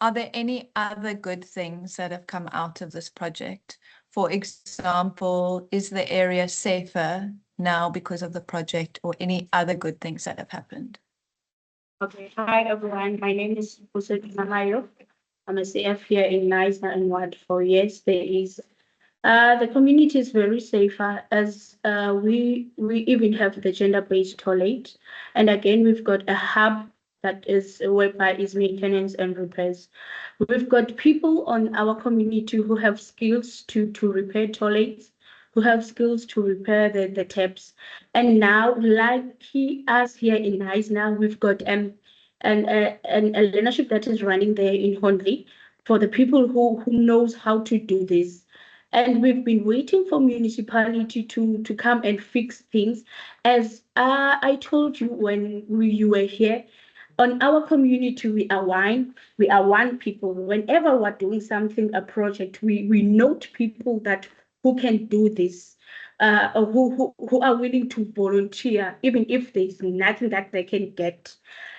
are there any other good things that have come out of this project? For example, is the area safer now because of the project, or any other good things that have happened? Okay, hi everyone, my name is Sipusetu Mahayo. I'm a CF here in Knysna and Ward 4. Yes, there is. The community is very safer, as we even have the gender-based toilet. And again, we've got a hub that is whereby is maintenance and repairs. We've got people on our community who have skills to repair toilets, who have skills to repair the taps. And now, like us here in Knysna, we've got a leadership that is running there in Honley for the people who knows how to do this. And we've been waiting for municipality to come and fix things. As I told you when you were here, on our community, we are one people. Whenever we're doing something, a project, we note people who can do this, or who are willing to volunteer, even if there's nothing that they can get.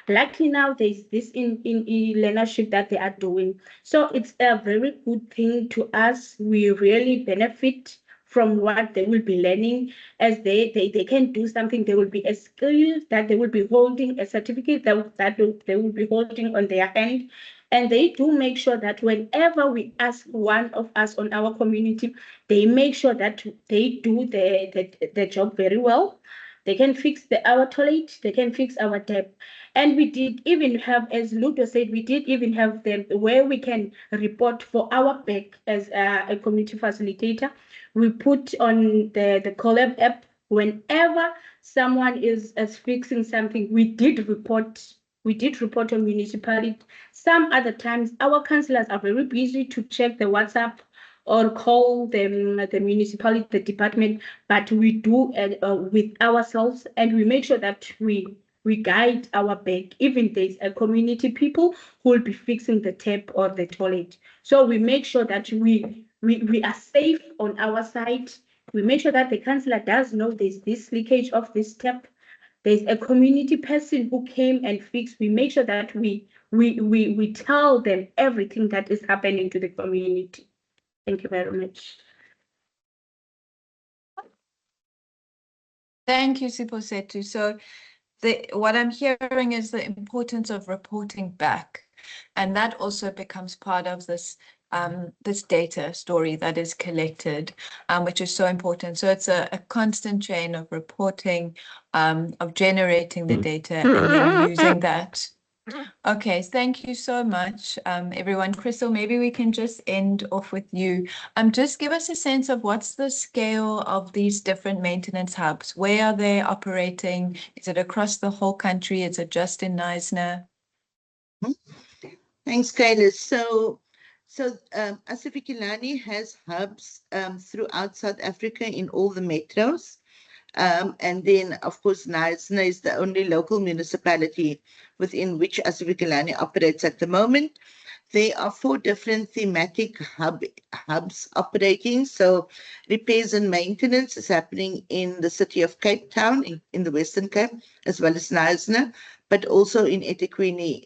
Luckily now there's this in leadership that they are doing. So it's a very good thing to us. We really benefit from what they will be learning. As they can do something, there will be a skill that they will be holding, a certificate that they will be holding on their hand. And they do make sure that whenever we ask one of us on our community, they make sure that they do the job very well. They can fix our toilet, they can fix our tap. And we did even have, as Ludo said, we did even have them where we can report for our back as a community facilitator. We put on the Collab app, whenever someone is fixing something, we did report on municipality. Some other times, our councillors are very busy to check the WhatsApp or call them the municipality, the department, but we do it with ourselves, and we make sure that we guide our back. Even there's a community people who will be fixing the tap or the toilet. So we make sure that we are safe on our side. We make sure that the councillor does know there's this leakage of this tap. There's a community person who came and fixed. We make sure that we tell them everything that is happening to the community. Thank you very much. Thank you, Siposetu. So what I'm hearing is the importance of reporting back. And that also becomes part of this this data story that is collected, which is so important. So it's a constant chain of reporting, of generating the data and then using that. Okay, thank you so much, everyone. Crystal, maybe we can just end off with you. Just give us a sense of what's the scale of these different maintenance hubs. Where are they operating? Is it across the whole country? Is it just in Knysna? Thanks, Kayla. So Asivikelane has hubs throughout South Africa in all the metros. And then, of course, Knysna is the only local municipality within which Asivikelane operates at the moment. There are 4 different thematic hubs operating. So repairs and maintenance is happening in the city of Cape Town, in the Western Cape, as well as Knysna, but also in eThekwini,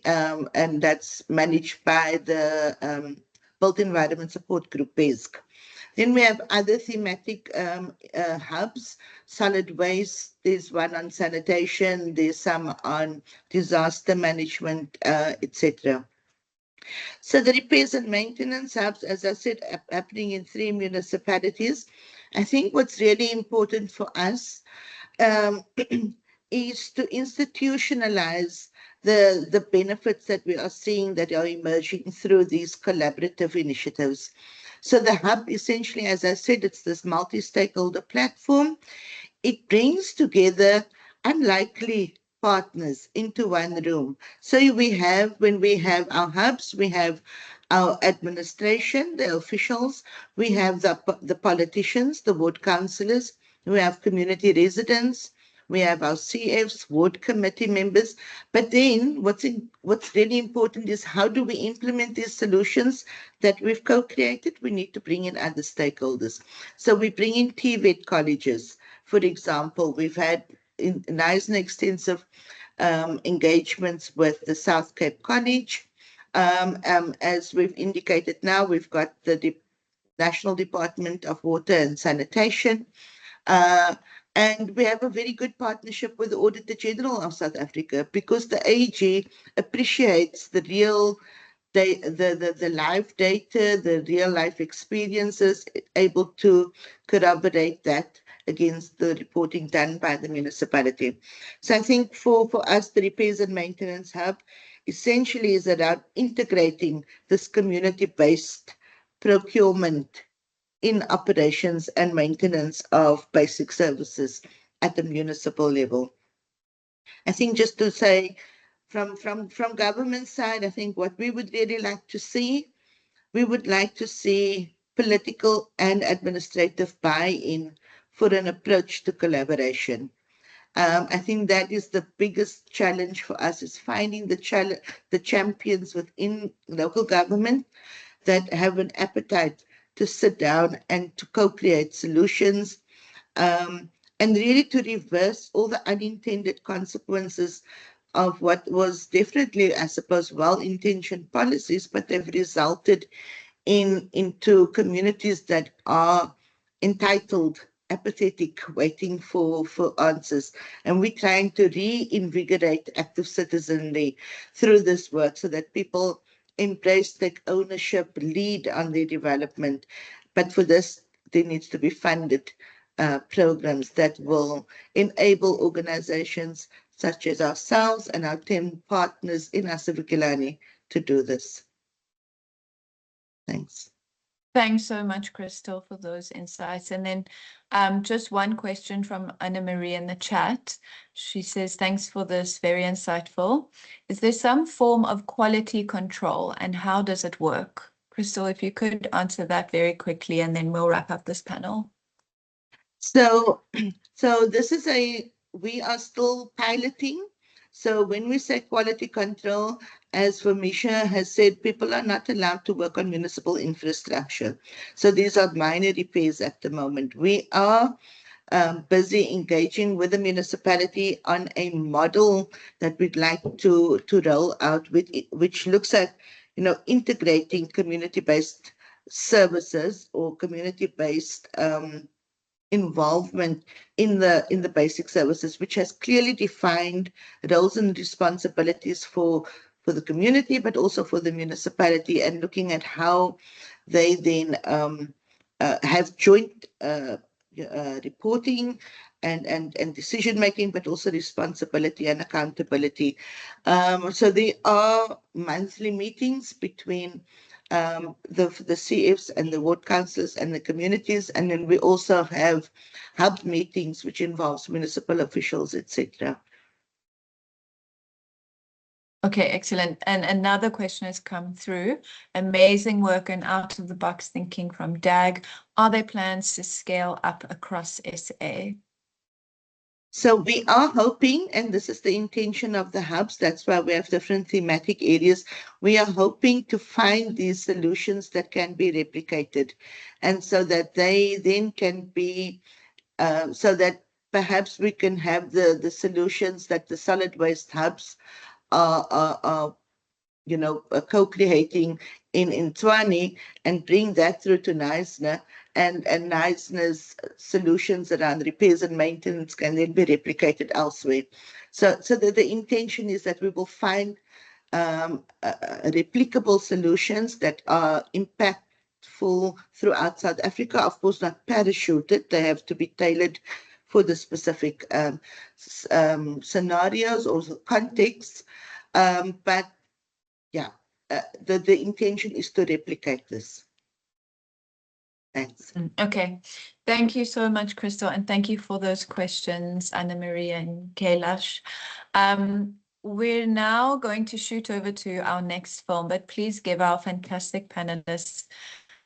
and that's managed by the Built Environment Support Group, BESG. Then we have other thematic hubs, solid waste, there's one on sanitation, there's some on disaster management, etc. So the repairs and maintenance hubs, as I said, happening in 3 municipalities. I think what's really important for us is to institutionalize the benefits that we are seeing that are emerging through these collaborative initiatives. So the hub, essentially, as I said, it's this multi-stakeholder platform. It brings together unlikely partners into one room. So when we have our hubs, we have our administration, the officials, we have the politicians, the ward councillors, we have community residents, we have our CFs, ward committee members. But then what's really important is how do we implement these solutions that we've co-created? We need to bring in other stakeholders. So we bring in TVET colleges. For example, we've had in Knysna extensive engagements with the South Cape College. As we've indicated now, we've got the National Department of Water and Sanitation. And we have a very good partnership with the Auditor General of South Africa because the AG appreciates the real the live data, the real life experiences, able to corroborate that against the reporting done by the municipality. So I think for us, the repairs and maintenance hub essentially is about integrating this community-based procurement in operations and maintenance of basic services at the municipal level. I think just to say, from government side, I think what we would really like to see, we would like to see political and administrative buy-in for an approach to collaboration. I think that is the biggest challenge for us, is finding the champions within local government that have an appetite to sit down and to co-create solutions, and really to reverse all the unintended consequences of what was definitely, I suppose, well-intentioned policies, but they've resulted into communities that are entitled, apathetic, waiting for answers. And we're trying to reinvigorate active citizenry through this work so that people embrace, take ownership, lead on their development. But for this, there needs to be funded programs that will enable organizations such as ourselves and our 10 partners in Asivikelane to do this. Thanks. Thanks so much, Crystal, for those insights. And then just one question from Anna Marie in the chat. She says, thanks for this, very insightful. Is there some form of quality control and how does it work? Crystal, if you could answer that very quickly, and then we'll wrap up this panel. So, this is we are still piloting. So when we say quality control, as Vamisha has said, people are not allowed to work on municipal infrastructure. So these are minor repairs at the moment. We are busy engaging with the municipality on a model that we'd like to roll out, which looks at, integrating community-based services or community-based involvement in the basic services, which has clearly defined roles and responsibilities for the community, but also for the municipality, and looking at how they then have joint reporting and decision making, but also responsibility and accountability. So there are monthly meetings between the CFs and the ward councillors and the communities, and then we also have hub meetings which involves municipal officials, etc. Okay, excellent. And another question has come through. Amazing work and out of the box thinking from DAG. Are there plans to scale up across SA? So we are hoping, and this is the intention of the hubs, that's why we have different thematic areas. We are hoping to find these solutions that can be replicated, and so that they then can be, so that perhaps we can have the solutions that the solid waste hubs are co-creating in Tshwane, and bring that through to Knysna, and Knysna's solutions around repairs and maintenance can then be replicated elsewhere. So the intention is that we will find replicable solutions that are impactful throughout South Africa. Of course, not parachuted; they have to be tailored for the specific scenarios or contexts. But yeah, the intention is to replicate this. Thanks. Okay, thank you so much, Crystal, and thank you for those questions, Anna Maria and Kailash. We're now going to shoot over to our next film, but please give our fantastic panelists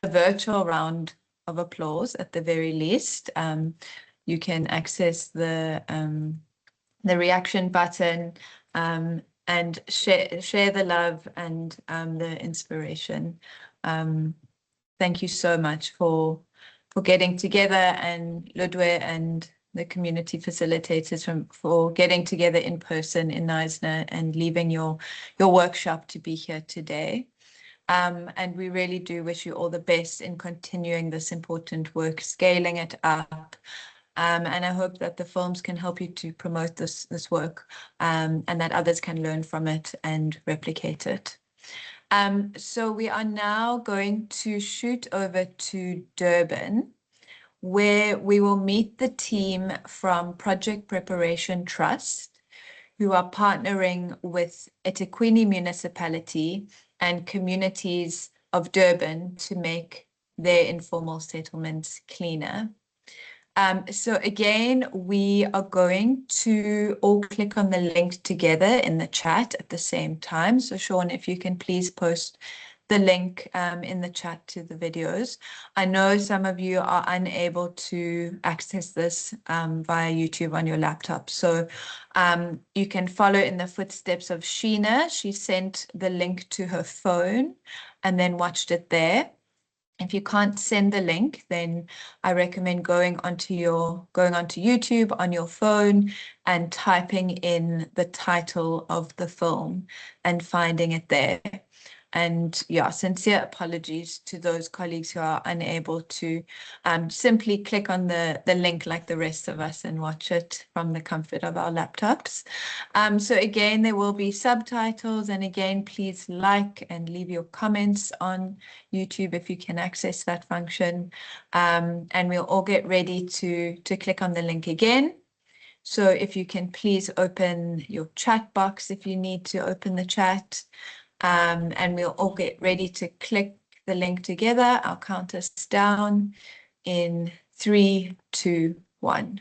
a virtual round of applause at the very least. You can access the reaction button and share the love and the inspiration. Thank you so much for getting together, and Ludwe and the community facilitators for getting together in person in Knysna and leaving your workshop to be here today. And we really do wish you all the best in continuing this important work, scaling it up. And I hope that the films can help you to promote this work, and that others can learn from it and replicate it. So we are now going to shoot over to Durban, where we will meet the team from Project Preparation Trust, who are partnering with eThekwini Municipality and communities of Durban to make their informal settlements cleaner. So again, we are going to all click on the link together in the chat at the same time. So Sean, if you can please post the link in the chat to the videos. I know some of you are unable to access this via YouTube on your laptop. So you can follow in the footsteps of Sheena. She sent the link to her phone and then watched it there. If you can't send the link, then I recommend going onto YouTube on your phone and typing in the title of the film and finding it there. And yeah, sincere apologies to those colleagues who are unable to simply click on the link like the rest of us and watch it from the comfort of our laptops. So again, there will be subtitles, and again, please like and leave your comments on YouTube if you can access that function. And we'll all get ready to click on the link again. So if you can please open your chat box if you need to open the chat. And we'll all get ready to click the link together. I'll count us down in 3, 2, 1.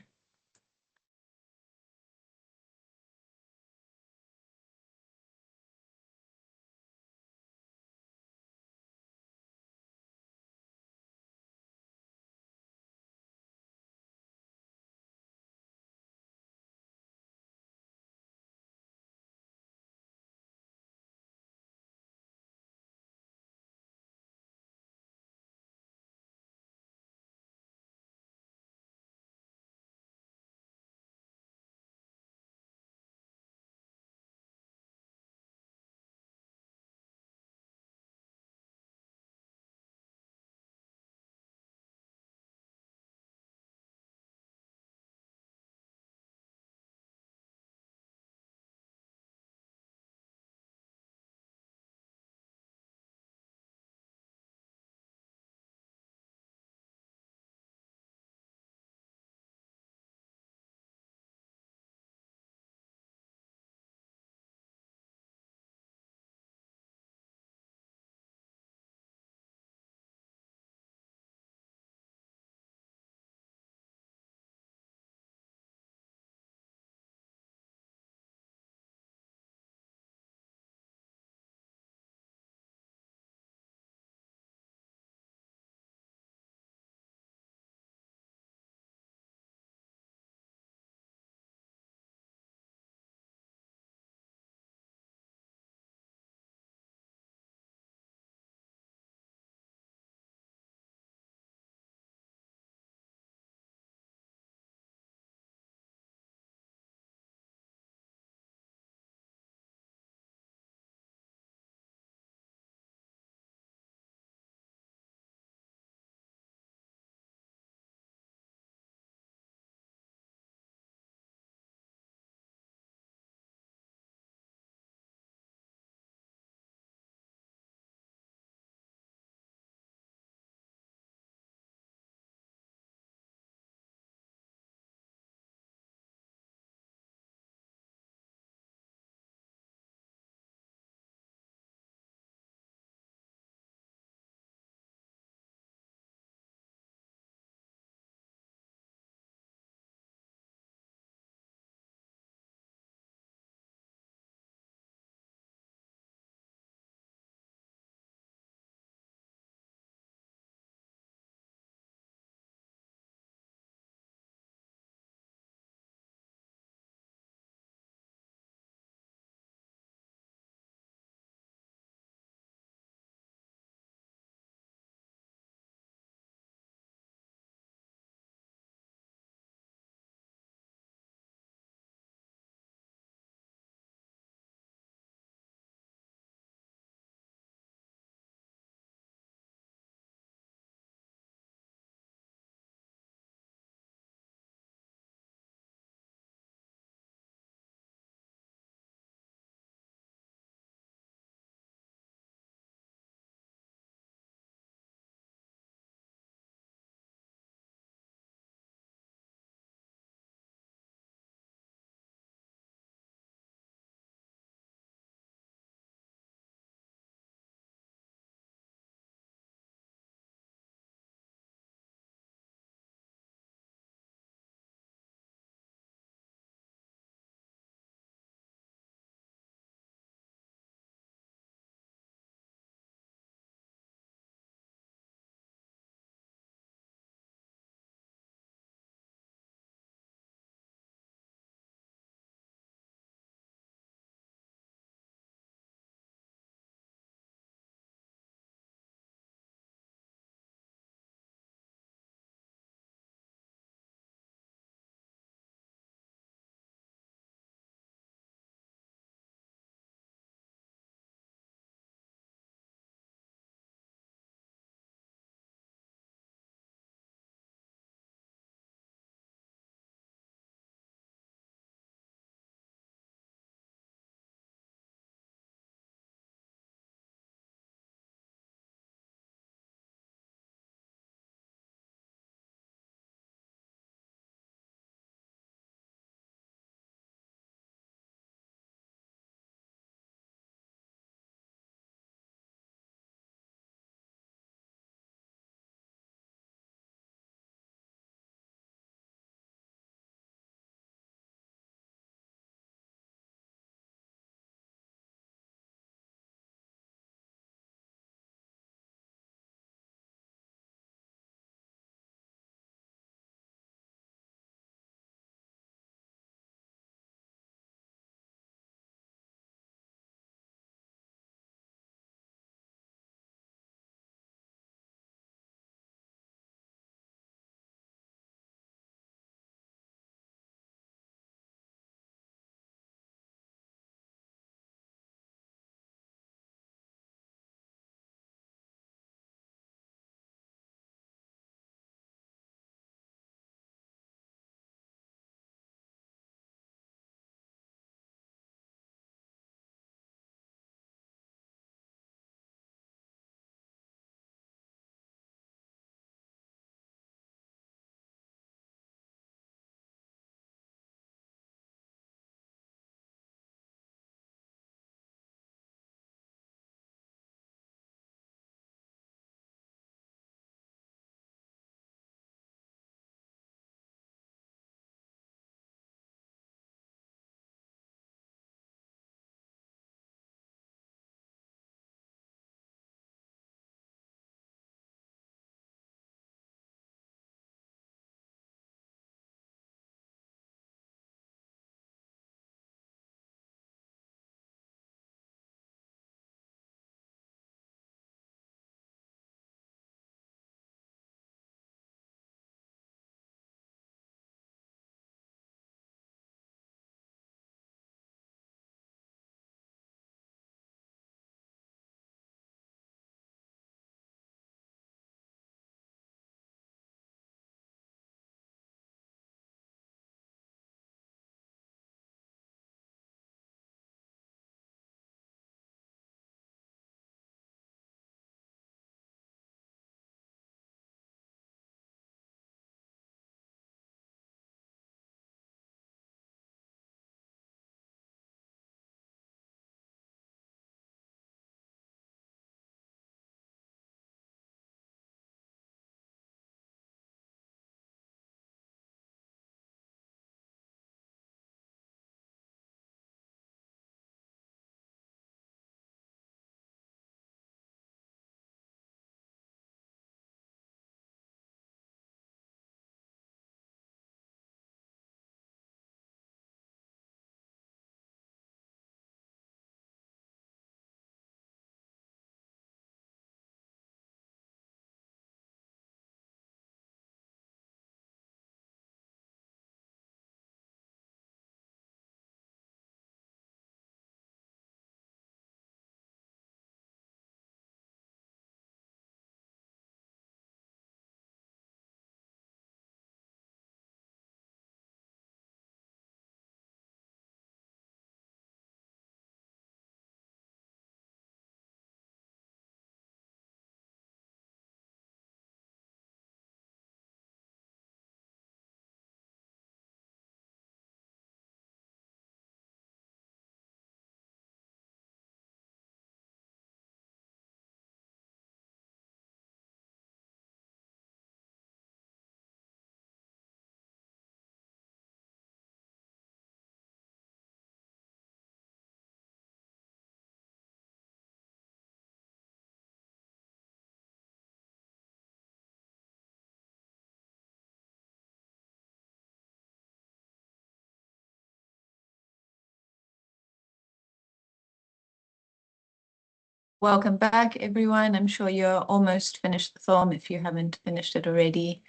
Welcome back, everyone. I'm sure you're almost finished the film if you haven't finished it already.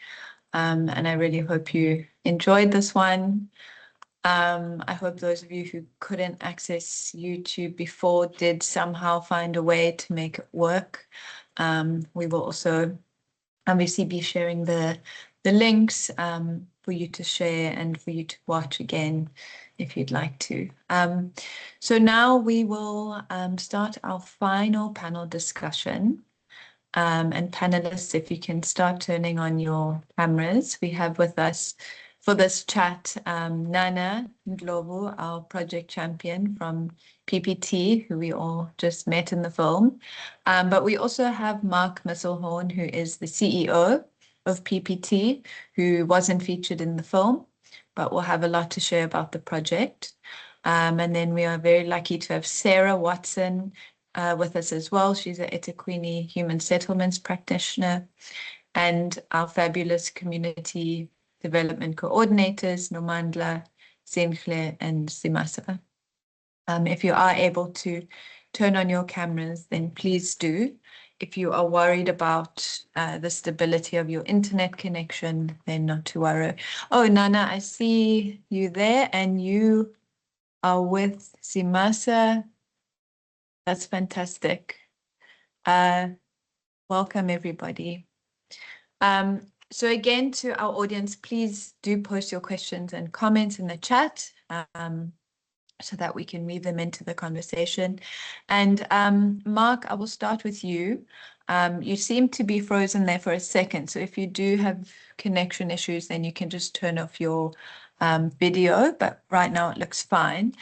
And I really hope you enjoyed this one. I hope those of you who couldn't access YouTube before did somehow find a way to make it work. We will also obviously be sharing the links for you to share and for you to watch again if you'd like to. So now we will start our final panel discussion. And panelists, if you can start turning on your cameras. We have with us for this chat, Nana Ndlovu, our project champion from PPT, who we all just met in the film. But we also have Mark Misselhorn, who is the CEO of PPT, who wasn't featured in the film, but will have a lot to share about the project. And then we are very lucky to have Sarah Watson with us as well. She's an eThekwini human settlements practitioner, and our fabulous community development coordinators, Nomandla, Zenhle, and Simasa. If you are able to turn on your cameras, then please do. If you are worried about the stability of your internet connection, then not to worry. Oh, Nana, I see you there, and you are with Simasa. That's fantastic. Welcome, everybody. So again, to our audience, please do post your questions and comments in the chat so that we can weave them into the conversation. And Mark, I will start with you. You seem to be frozen there for a second. So if you do have connection issues, then you can just turn off your video, but right now it looks fine.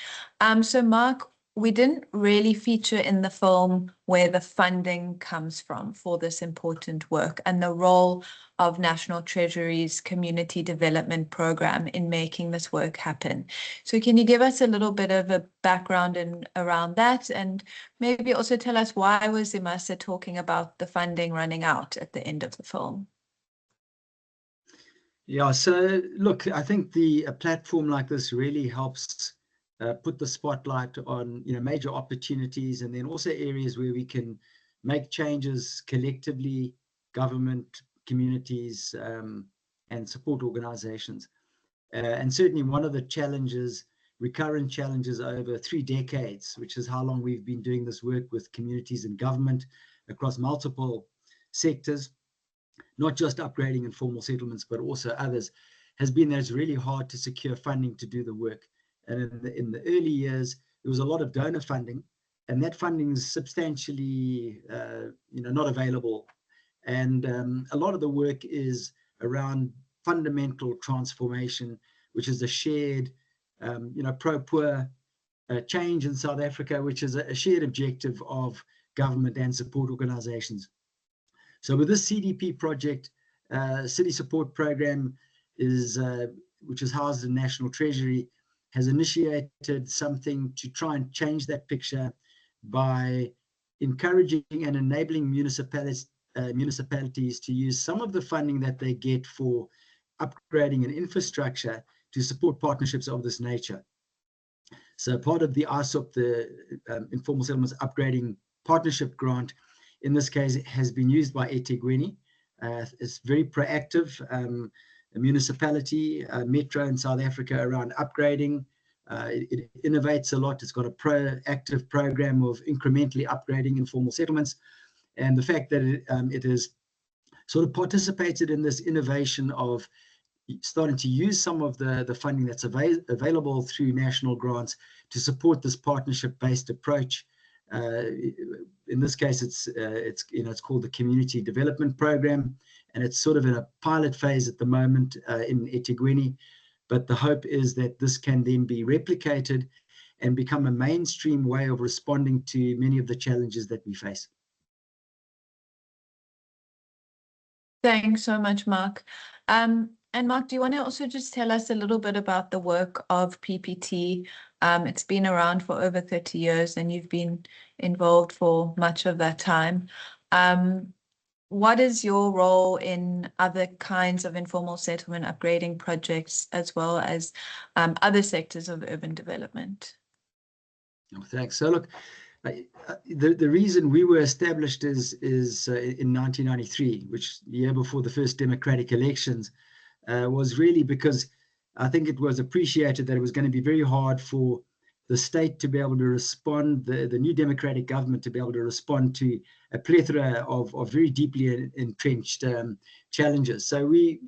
So Mark, we didn't really feature in the film where the funding comes from for this important work and the role of National Treasury's Community Development Program in making this work happen. So can you give us a little bit of a background around that, and maybe also tell us why was Simasa talking about the funding running out at the end of the film? Yeah, so look, I think a platform like this really helps put the spotlight on major opportunities, and then also areas where we can make changes collectively, government, communities, and support organizations. And certainly one of the challenges, recurrent challenges over 3 decades, which is how long we've been doing this work with communities and government across multiple sectors, not just upgrading informal settlements, but also others, has been that it's really hard to secure funding to do the work. And in the early years, there was a lot of donor funding, and that funding is substantially not available. And a lot of the work is around fundamental transformation, which is a shared, pro-poor change in South Africa, which is a shared objective of government and support organizations. So with this CDP project, City Support Program, which is housed in National Treasury, has initiated something to try and change that picture by encouraging and enabling municipalities to use some of the funding that they get for upgrading an infrastructure to support partnerships of this nature. So part of the ISOP, the Informal Settlements Upgrading Partnership Grant, in this case, has been used by eThekwini. It's very proactive. A municipality, metro in South Africa, around upgrading. It innovates a lot. It's got a proactive program of incrementally upgrading informal settlements. And the fact that it has sort of participated in this innovation of starting to use some of the funding that's available through national grants to support this partnership-based approach. In this case, it's called the Community Development Program, and it's sort of in a pilot phase at the moment in eThekwini. But the hope is that this can then be replicated and become a mainstream way of responding to many of the challenges that we face. Thanks so much, Mark. And Mark, do you want to also just tell us a little bit about the work of PPT? It's been around for over 30 years and you've been involved for much of that time. What is your role in other kinds of informal settlement upgrading projects, as well as other sectors of urban development? Oh, thanks. So look, The reason we were established is in 1993, which the year before the first democratic elections, was really because I think it was appreciated that it was going to be very hard for the state to be able to respond, the new democratic government to be able to respond to a plethora of very deeply entrenched challenges. So we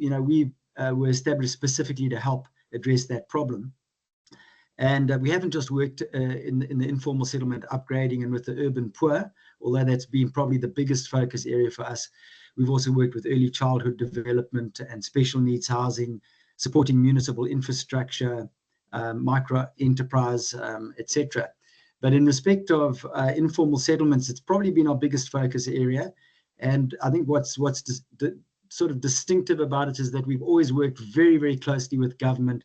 were established specifically to help address that problem. And we haven't just worked in the informal settlement upgrading and with the urban poor, although that's been probably the biggest focus area for us. We've also worked with early childhood development and special needs housing, supporting municipal infrastructure, micro enterprise, etc. But in respect of informal settlements, it's probably been our biggest focus area. And I think what's sort of distinctive about it is that we've always worked very, very closely with government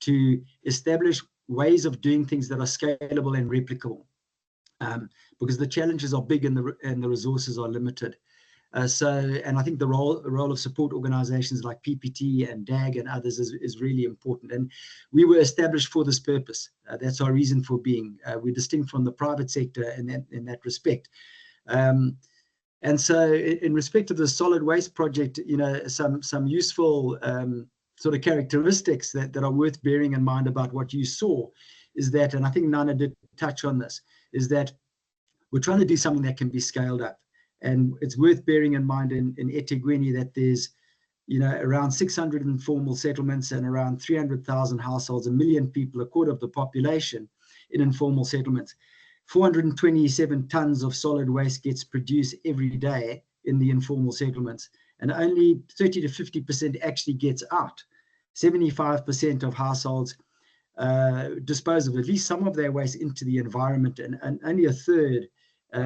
to establish ways of doing things that are scalable and replicable, because the challenges are big and the resources are limited. And I think the role of support organizations like PPT and DAG and others is really important. And we were established for this purpose. That's our reason for being. We're distinct from the private sector in that respect. And so in respect of the solid waste project, some useful sort of characteristics that are worth bearing in mind about what you saw is that, and I think Nana did touch on this, is that we're trying to do something that can be scaled up. And it's worth bearing in mind in eThekwini that there's, around 600 informal settlements and around 300,000 households, 1 million people, a quarter of the population in informal settlements. 427 tons of solid waste gets produced every day in the informal settlements, and only 30 to 50% actually gets out. 75% of households dispose of at least some of their waste into the environment, and only a third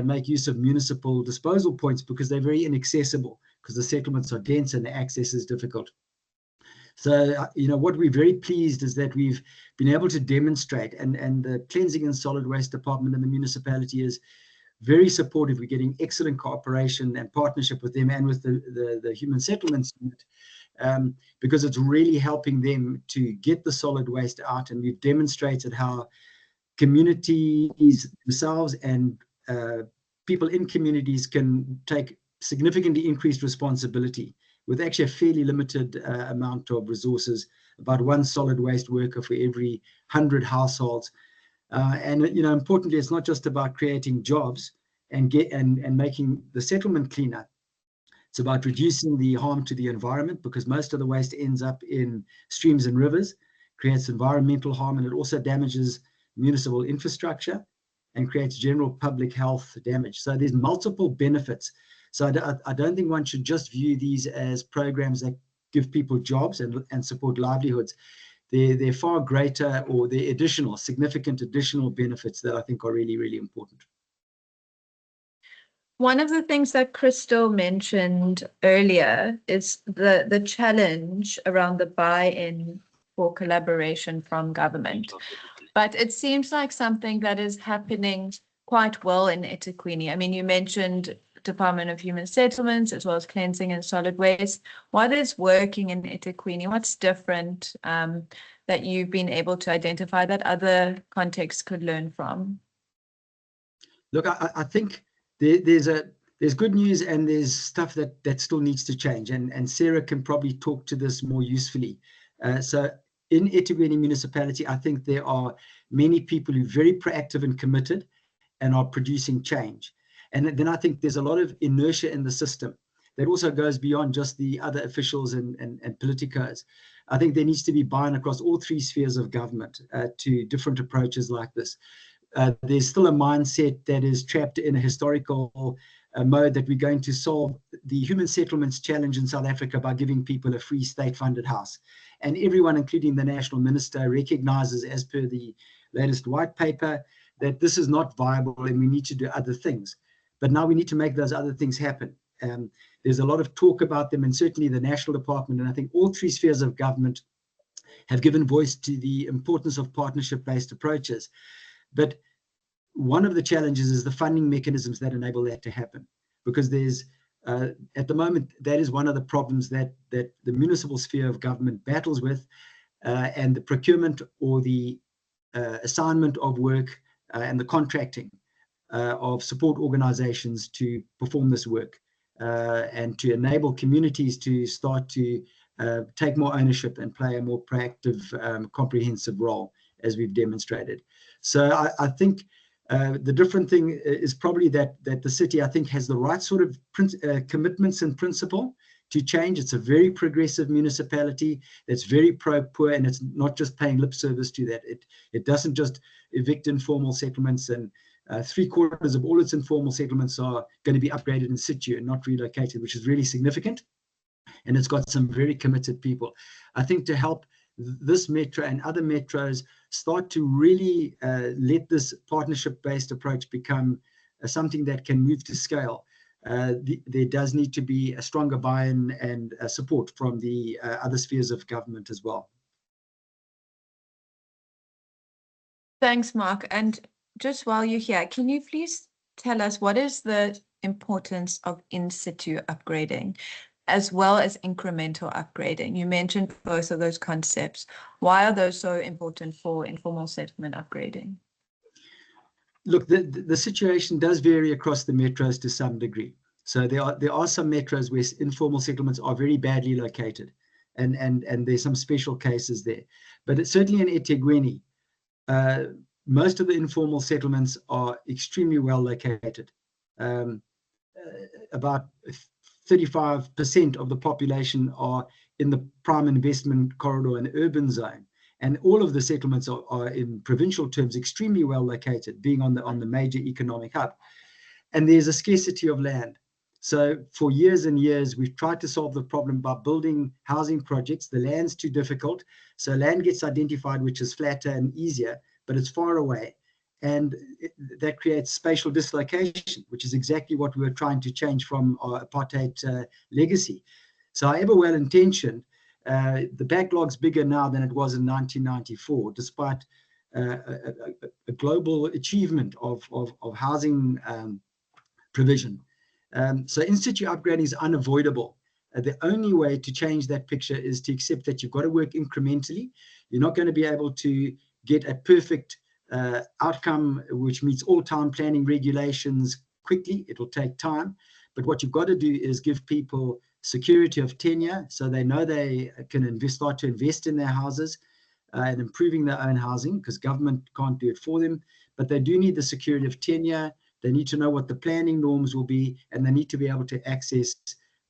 make use of municipal disposal points because they're very inaccessible, because the settlements are dense and the access is difficult. So, what we're very pleased is that we've been able to demonstrate, and the Cleansing and Solid Waste Department in the municipality is very supportive. We're getting excellent cooperation and partnership with them and with the Human Settlements Unit, because it's really helping them to get the solid waste out. And we've demonstrated how communities themselves and people in communities can take significantly increased responsibility with actually a fairly limited amount of resources, about one solid waste worker for every 100 households. And importantly, it's not just about creating jobs and making the settlement cleaner. It's about reducing the harm to the environment, because most of the waste ends up in streams and rivers, creates environmental harm, and it also damages municipal infrastructure and creates general public health damage. So there's multiple benefits. So I don't think one should just view these as programs that give people jobs and support livelihoods. They're far greater, or they're significant additional benefits that I think are really, really important. One of the things that Crystal mentioned earlier is the challenge around the buy-in for collaboration from government. But it seems like something that is happening quite well in eThekwini. I mean, you mentioned Department of Human Settlements as well as Cleansing and Solid Waste. What is working in eThekwini? What's different that you've been able to identify that other contexts could learn from? Look, I think there's good news and there's stuff that still needs to change. And Sarah can probably talk to this more usefully. So in eThekwini Municipality, I think there are many people who are very proactive and committed and are producing change. And then I think there's a lot of inertia in the system that also goes beyond just the other officials and politicos. I think there needs to be buy-in across all three spheres of government to different approaches like this. There's still a mindset that is trapped in a historical mode that we're going to solve the human settlements challenge in South Africa by giving people a free state-funded house. And everyone, including the National Minister, recognizes, as per the latest white paper, that this is not viable and we need to do other things. But now we need to make those other things happen. There's a lot of talk about them, and certainly the National Department, and I think all three spheres of government have given voice to the importance of partnership-based approaches. But one of the challenges is the funding mechanisms that enable that to happen, because there's at the moment, that is one of the problems that the municipal sphere of government battles with, and the procurement or the assignment of work and the contracting of support organizations to perform this work and to enable communities to start to take more ownership and play a more proactive, comprehensive role, as we've demonstrated. So I think the different thing is probably that the city, I think, has the right sort of commitments and principle to change. It's a very progressive municipality that's very pro-poor, and it's not just paying lip service to that. It doesn't just evict informal settlements, and 3/4 of all its informal settlements are going to be upgraded in situ and not relocated, which is really significant. And it's got some very committed people. I think to help this metro and other metros start to really let this partnership-based approach become something that can move to scale, there does need to be a stronger buy-in and support from the other spheres of government as well. Thanks, Mark. And just while you're here, can you please tell us what is the importance of in-situ upgrading as well as incremental upgrading? You mentioned both of those concepts. Why are those so important for informal settlement upgrading? Look, the situation does vary across the metros to some degree. So there are some metros where informal settlements are very badly located, and there's some special cases there. But it's certainly in eThekwini, most of the informal settlements are extremely well located. About 35% of the population are in the prime investment corridor and urban zone. And all of the settlements are in provincial terms extremely well located, being on the major economic hub. And there's a scarcity of land. So for years and years, we've tried to solve the problem by building housing projects. The land's too difficult. So land gets identified, which is flatter and easier, but it's far away. And that creates spatial dislocation, which is exactly what we were trying to change from our apartheid legacy. So however well-intentioned, the backlog's bigger now than it was in 1994, despite a global achievement of housing provision. So in-situ upgrading is unavoidable. The only way to change that picture is to accept that you've got to work incrementally. You're not going to be able to get a perfect outcome which meets all town planning regulations quickly. It'll take time. But what you've got to do is give people security of tenure, so they know they can start to invest in their houses and improving their own housing, because government can't do it for them. But they do need the security of tenure. They need to know what the planning norms will be, and they need to be able to access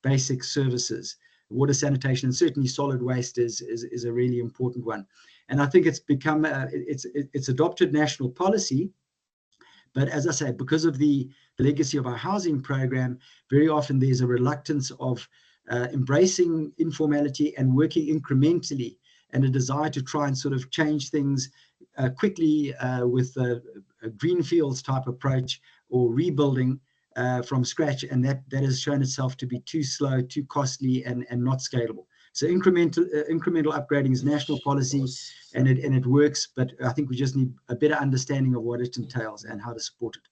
basic services. Water, sanitation, and certainly solid waste is a really important one. And I think it's become it's adopted national policy. But as I say, because of the legacy of our housing program, very often there's a reluctance of embracing informality and working incrementally, and a desire to try and sort of change things quickly with a greenfields type approach or rebuilding from scratch. And that has shown itself to be too slow, too costly, and not scalable. So incremental upgrading is national policy, and it works, but I think we just need a better understanding of what it entails and how to support it.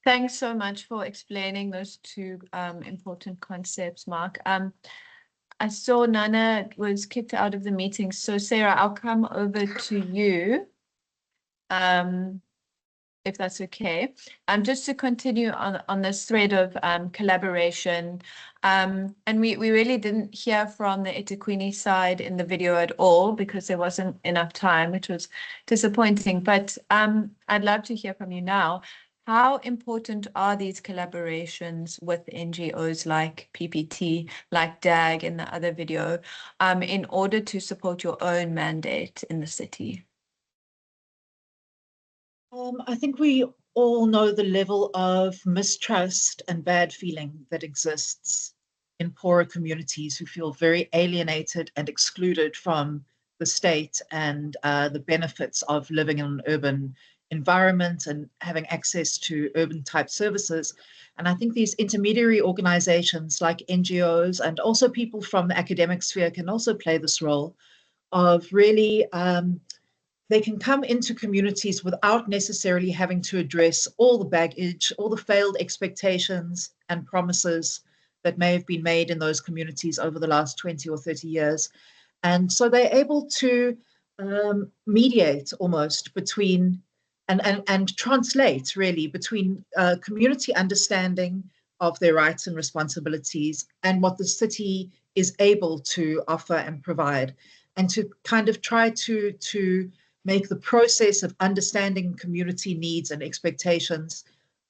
Thanks so much for explaining those two important concepts, Mark. I saw Nana was kicked out of the meeting, so Sarah, I'll come over to you. If that's okay. Just to continue on this thread of collaboration. And we really didn't hear from the eThekwini side in the video at all because there wasn't enough time, which was disappointing. But I'd love to hear from you now. How important are these collaborations with NGOs like PPT, like DAG in the other video, in order to support your own mandate in the city? I think we all know the level of mistrust and bad feeling that exists in poorer communities who feel very alienated and excluded from the state and the benefits of living in an urban environment and having access to urban type services. And I think these intermediary organizations like NGOs and also people from the academic sphere can also play this role of really they can come into communities without necessarily having to address all the baggage, all the failed expectations and promises that may have been made in those communities over the last 20 or 30 years. And so they're able to mediate almost between and translate really between community understanding of their rights and responsibilities and what the city is able to offer and provide, and to kind of try to make the process of understanding community needs and expectations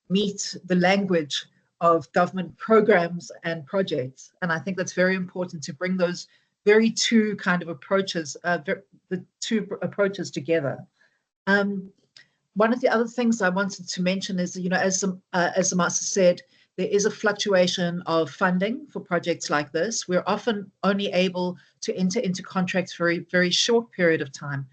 meet the language of government programs and projects. And I think that's very important to bring those very two kind of approaches, the two approaches together. One of the other things I wanted to mention is, you know, as the master said, there is a fluctuation of funding for projects like this. We're often only able to enter into contracts for a very short period of time.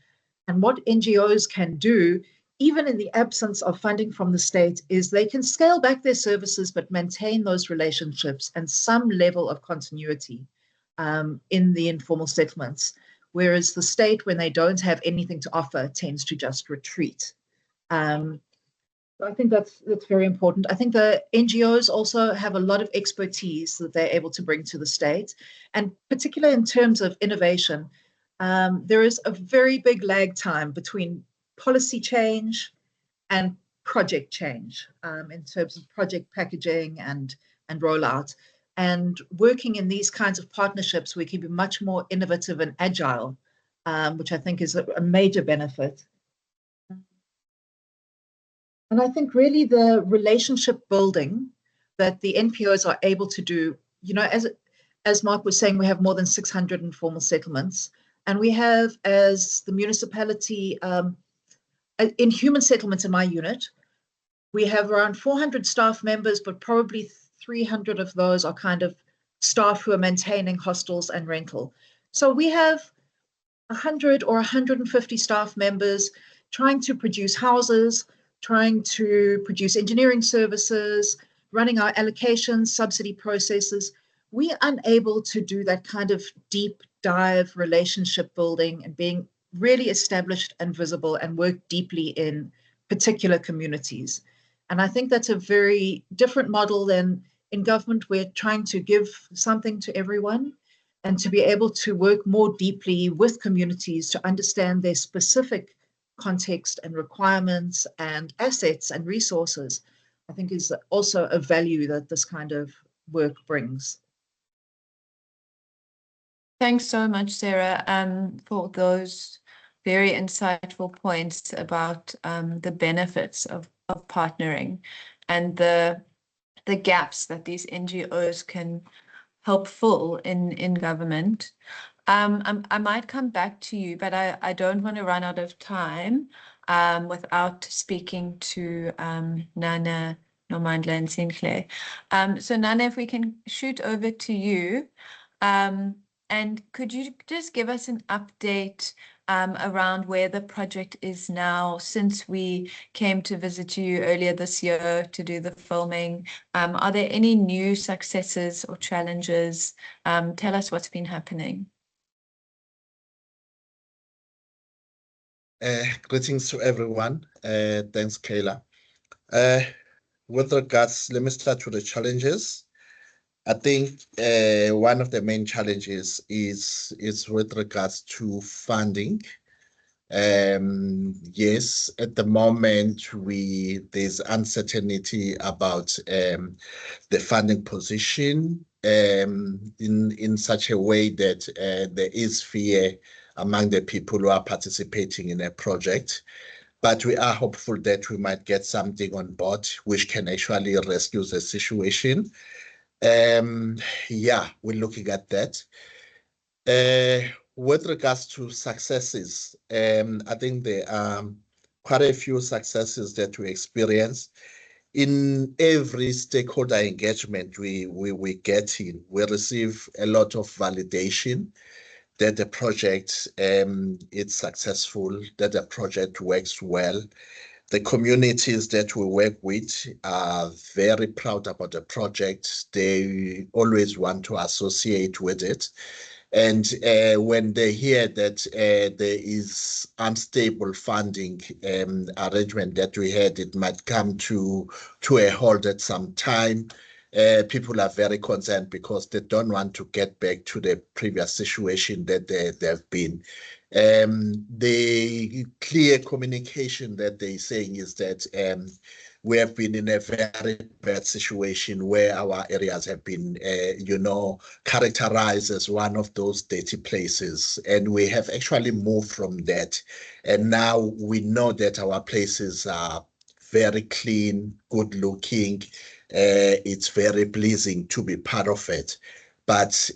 And what NGOs can do, even in the absence of funding from the state, is they can scale back their services but maintain those relationships and some level of continuity in the informal settlements. Whereas the state, when they don't have anything to offer, tends to just retreat. I think that's very important. I think the NGOs also have a lot of expertise that they're able to bring to the state, and particularly in terms of innovation, there is a very big lag time between policy change and project change in terms of project packaging and rollout. And working in these kinds of partnerships, we can be much more innovative and agile, which I think is a major benefit. And I think really the relationship building that the NPOs are able to do, you know, as Mark was saying, we have more than 600 informal settlements, and we have, as the municipality, in human settlements in my unit, we have around 400 staff members, but probably 300 of those are kind of staff who are maintaining hostels and rental. So we have 100 or 150 staff members trying to produce houses, trying to produce engineering services, running our allocations, subsidy processes. We are unable to do that kind of deep dive relationship building and being really established and visible and work deeply in particular communities. And I think that's a very different model than in government. We're trying to give something to everyone, and to be able to work more deeply with communities to understand their specific context and requirements and assets and resources, I think is also a value that this kind of work brings. Thanks so much, Sarah, for those very insightful points about the benefits of partnering and the gaps that these NGOs can help fill in government. I might come back to you, but I don't want to run out of time without speaking to Nana, Nomandla, and Sinclair. So Nana, if we can shoot over to you, and could you just give us an update around where the project is now since we came to visit you earlier this year to do the filming? Are there any new successes or challenges? Tell us what's been happening. Greetings to everyone. Thanks, Kayla. With regards, let me start with the challenges. I think one of the main challenges is with regards to funding. Yes, at the moment there's uncertainty about the funding position in such a way that there is fear among the people who are participating in a project. But we are hopeful that we might get something on board which can actually rescue the situation. Yeah, we're looking at that. With regards to successes, I think there are quite a few successes that we experience. In every stakeholder engagement we get in, we receive a lot of validation that the project is successful, that the project works well. The communities that we work with are very proud about the project. They always want to associate with it. And when they hear that there is unstable funding arrangement that we had, it might come to a halt at some time. People are very concerned because they don't want to get back to the previous situation that they've been. The clear communication that they're saying is that we have been in a very bad situation where our areas have been, characterized as one of those dirty places. And we have actually moved from that. And now we know that our places are very clean, good looking. It's very pleasing to be part of it. But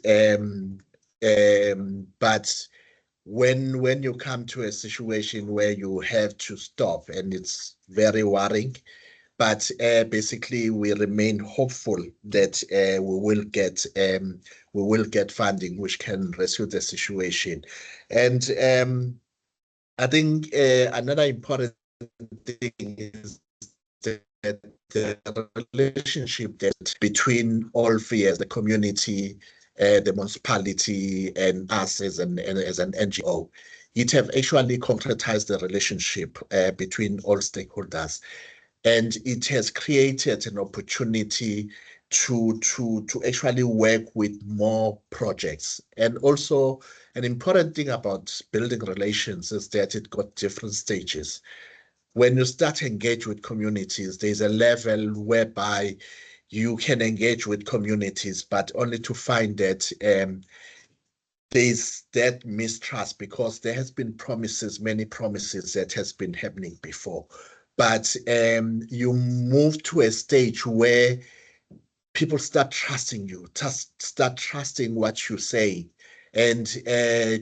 when you come to a situation where you have to stop, and it's very worrying, but basically we remain hopeful that we will get funding which can rescue the situation. And I think another important thing is that the relationship that between all spheres, the community, the municipality, and us as an NGO, it have actually concretized the relationship between all stakeholders, and it has created an opportunity to actually work with more projects. And also, an important thing about building relations is that it got different stages. When you start to engage with communities, there's a level whereby you can engage with communities, but only to find that there's that mistrust, because there has been many promises that has been happening before. But you move to a stage where people start trusting you, start trusting what you say. And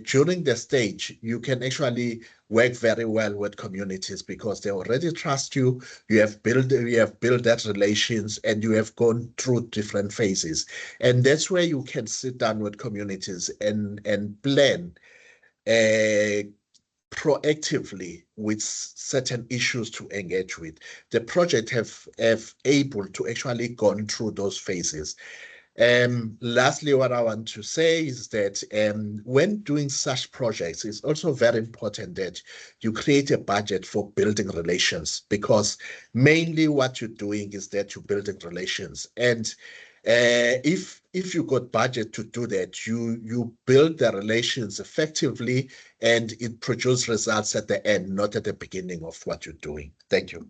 during the stage, you can actually work very well with communities because they already trust you. You have built that relations, and you have gone through different phases. And that's where you can sit down with communities and plan proactively with certain issues to engage with. The project have able to actually gone through those phases. Lastly, what I want to say is that when doing such projects, it's also very important that you create a budget for building relations, because mainly what you're doing is that you're building relations. And if you got budget to do that, you build the relations effectively, and it produces results at the end, not at the beginning of what you're doing. Thank you.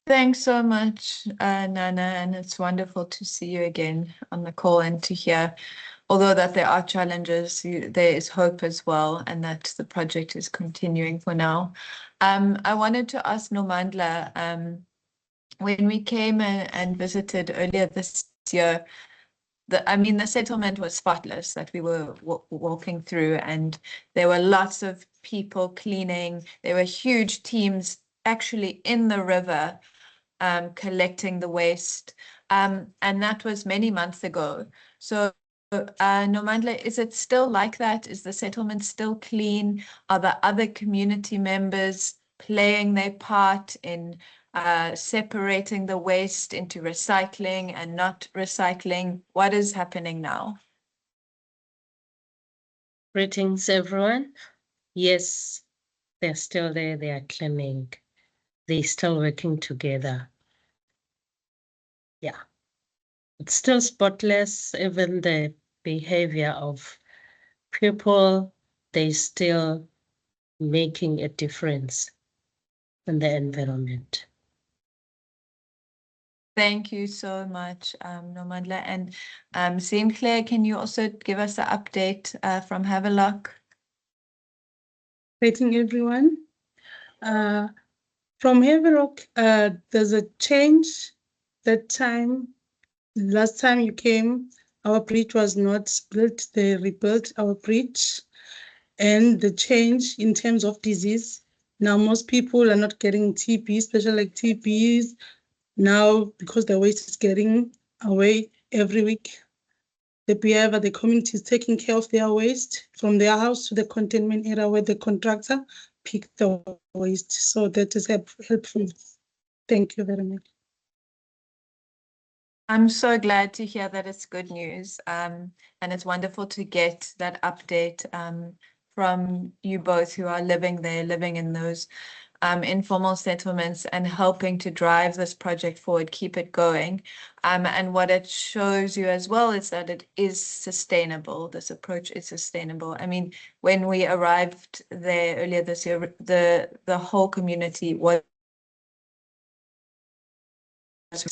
Thanks so much, Nana, and it's wonderful to see you again on the call and to hear, although that there are challenges, there is hope as well, and that the project is continuing for now. I wanted to ask Nomandla, when we came and visited earlier this year, the settlement was spotless that we were walking through, and there were lots of people cleaning. There were huge teams actually in the river collecting the waste, and that was many months ago. So Nomandla, is it still like that? Is the settlement still clean? Are the other community members playing their part in separating the waste into recycling and not recycling? What is happening now? Greetings, everyone. Yes, they're still there. They are cleaning. They're still working together. Yeah, it's still spotless. Even the behavior of people, they're still making a difference in the environment. Thank you so much, Nomandla. And Sinclair, can you also give us an update from Havelock? Greeting everyone. From Havelock, there's a change. That time, last time you came, our bridge was not built. They rebuilt our bridge. And the change in terms of disease, now most people are not getting TB, especially like TBs. Now, because the waste is getting away every week, the behavior, the community is taking care of their waste from their house to the containment area where the contractor picked the waste. So that is helpful. Thank you very much. I'm so glad to hear that it's good news. And it's wonderful to get that update from you both who are living there, living in those informal settlements and helping to drive this project forward, keep it going. And what it shows you as well is that it is sustainable. This approach is sustainable. I mean, when we arrived there earlier this year, the whole community was,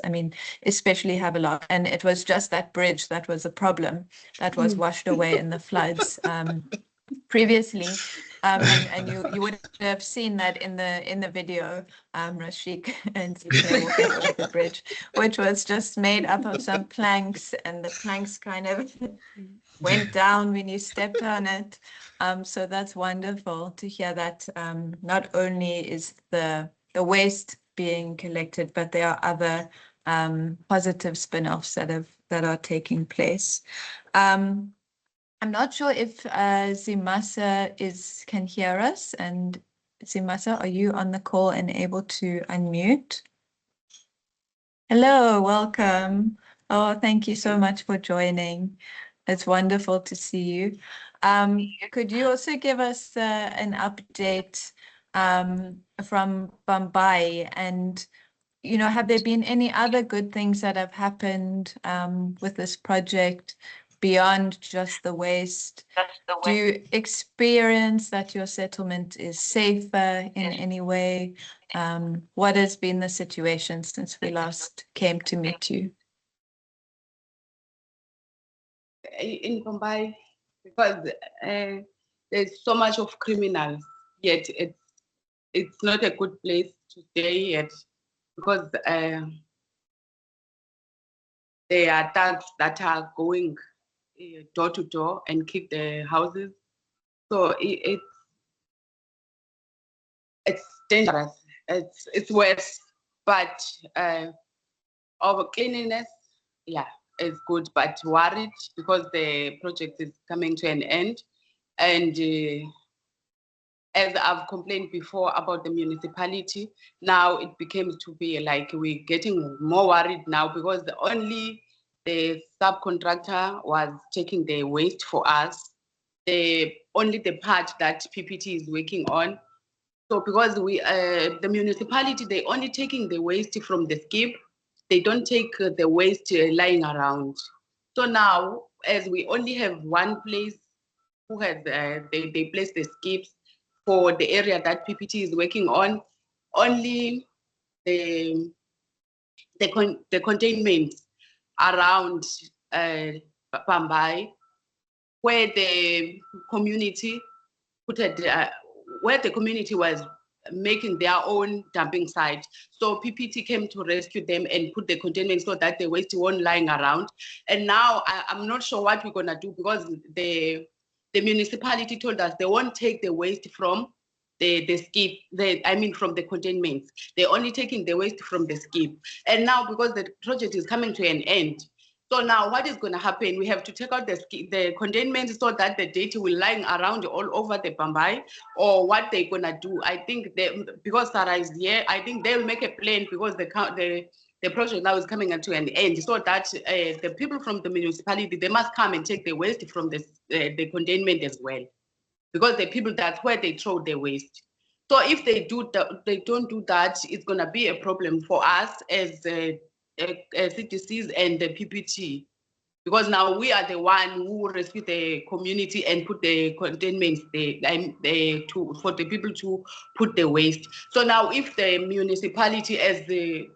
I mean, especially Havelock, and it was just that bridge that was a problem that was washed away in the floods previously. And you would have seen that in the video, Rashik and Zikle walking over the bridge, which was just made up of some planks, and the planks kind of went down when you stepped on it. So that's wonderful to hear that not only is the waste being collected, but there are other positive spin-offs that are taking place. I'm not sure if Zimasa can hear us. And Zimasa, are you on the call and able to unmute? Hello, welcome. Oh, thank you so much for joining. It's wonderful to see you. Could you also give us an update from Bambai, and have there been any other good things that have happened with this project beyond just the waste? Do you experience that your settlement is safer in any way? What has been the situation since we last came to meet you? In Bambai, because there's so much of criminals, yet it's not a good place to stay yet, because there are thugs that are going door to door and kick the houses. So it's dangerous. It's worse, but our cleanliness, yeah, is good, but worried because the project is coming to an end. And as I've complained before about the municipality, now it became to be like we're getting more worried now, because only the subcontractor was taking the waste for us, only the part that PPT is working on. So because the municipality, they only taking the waste from the skip, they don't take the waste lying around. So now, as we only have one place who has, they place the skips for the area that PPT is working on, only the containment around Bambai, where the community where the community was making their own dumping site. So PPT came to rescue them and put the containment so that the waste won't lying around. And now I'm not sure what we're gonna do, because the municipality told us they won't take the waste from the skip, from the containments. They're only taking the waste from the skip. And now, because the project is coming to an end, so now what is going to happen? We have to take out the containment so that the data will lying around all over the Bambai, or what they're going to do. I think because Sarah is here, I think they will make a plan, because the project now is coming to an end, so that the people from the municipality, they must come and take the waste from the containment as well, because the people, that's where they throw their waste. So if they don't do that, it's going to be a problem for us as CTCs and the PPT, because now we are the one who rescue the community and put the containments for the people to put the waste. So now, if the municipality, as the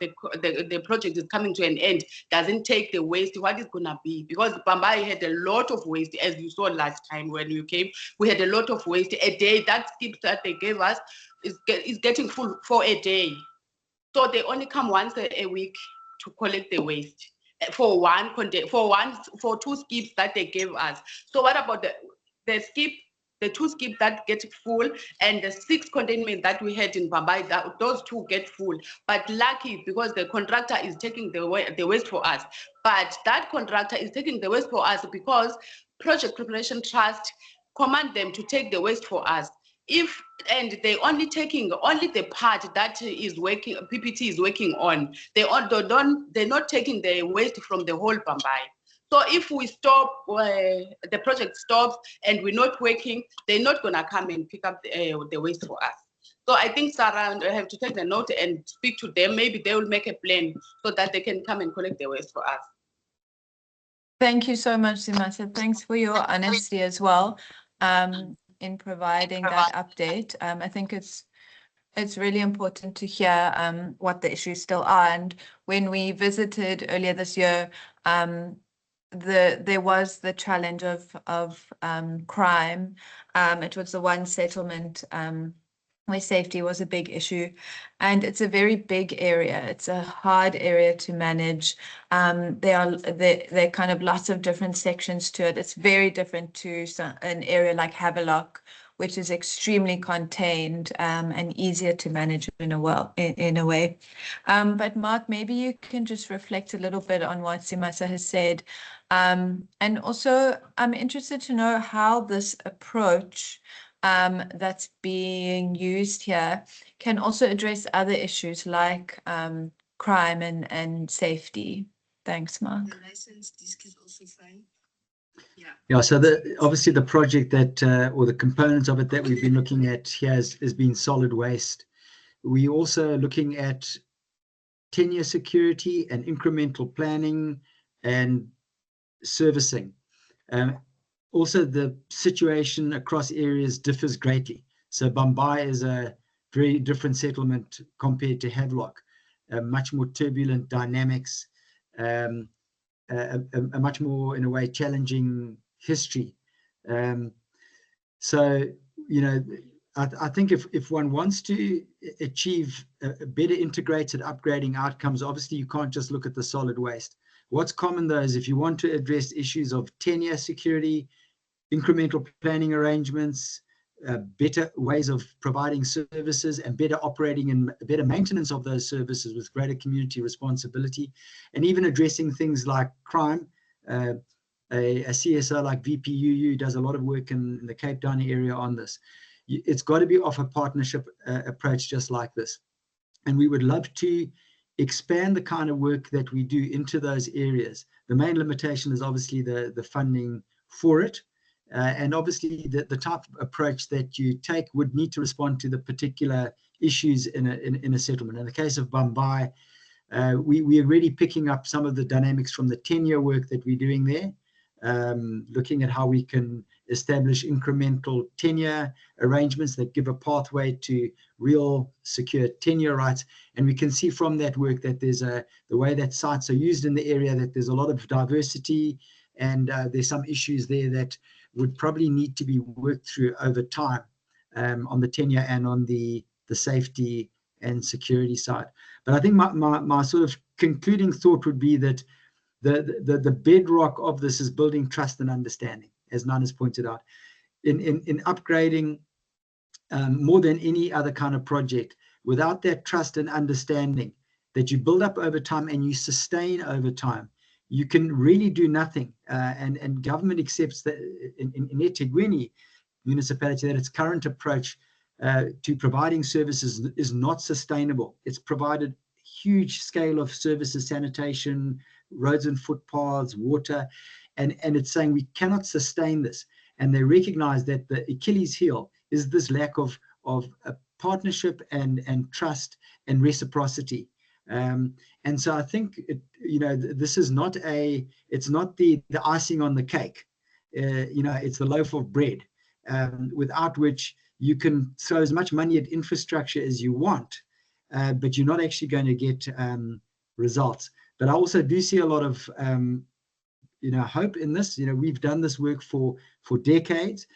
project is coming to an end, doesn't take the waste, what is gonna be? Because Bambai had a lot of waste, as you saw last time when you came. We had a lot of waste a day. That skip that they gave us is getting full for a day. So they only come once a week to collect the waste for two skips that they gave us. So what about the two skips that get full, and the 6 containment that we had in Bambai, those 2 get full? But lucky, because the contractor is taking the waste for us. But that contractor is taking the waste for us because Project Preparation Trust command them to take the waste for us. And they only taking the part that is working, PPT is working on. They're not taking the waste from the whole Bambai. So if we stop, the project stops and we're not working, they're not gonna come and pick up the waste for us. So I think Sarah have to take the note and speak to them. Maybe they will make a plan so that they can come and collect the waste for us. Thank you so much, Simasa. Thanks for your honesty as well in providing that update. I think it's really important to hear what the issues still are. And when we visited earlier this year, there was the challenge of crime. It was the one settlement where safety was a big issue, and it's a very big area. It's a hard area to manage. There are kind of lots of different sections to it. It's very different to an area like Havelock, which is extremely contained and easier to manage in a way. But Mark, maybe you can just reflect a little bit on what Simasa has said. And also, I'm interested to know how this approach that's being used here can also address other issues like crime and safety. Thanks, Mark. The license disc is also fine. Yeah, so obviously the project that, or the components of it that we've been looking at here has been solid waste. We're also looking at tenure security and incremental planning and servicing. Also, the situation across areas differs greatly. So Bambai is a very different settlement compared to Havelock, much more turbulent dynamics, a much more, in a way, challenging history. So, you know, I think if one wants to achieve a better integrated upgrading outcomes, obviously you can't just look at the solid waste. What's common though is if you want to address issues of tenure security, incremental planning arrangements, better ways of providing services and better operating and better maintenance of those services with greater community responsibility, and even addressing things like crime. A CSO like VPUU does a lot of work in the Cape Town area on this. It's got to be off a partnership approach just like this. And we would love to expand the kind of work that we do into those areas. The main limitation is obviously the funding for it. And obviously the type of approach that you take would need to respond to the particular issues in a settlement. In the case of Bambai, we're already picking up some of the dynamics from the tenure work that we're doing there, looking at how we can establish incremental tenure arrangements that give a pathway to real secure tenure rights. And we can see from that work that there's the way that sites are used in the area, that there's a lot of diversity, and there's some issues there that would probably need to be worked through over time on the tenure and on the safety and security side. But I think my sort of concluding thought would be that the bedrock of this is building trust and understanding, as Nan has pointed out. In upgrading, more than any other kind of project, without that trust and understanding that you build up over time and you sustain over time, you can really do nothing. And government accepts that in eThekwini municipality, that its current approach to providing services is not sustainable. It's provided huge scale of services, sanitation, roads and footpaths, water, and it's saying we cannot sustain this. And they recognize that the Achilles heel is this lack of a partnership and trust and reciprocity. And so I think, this is not it's not the icing on the cake. It's the loaf of bread, without which you can throw as much money at infrastructure as you want, but you're not actually going to get results. But I also do see a lot of, hope in this. We've done this work for decades,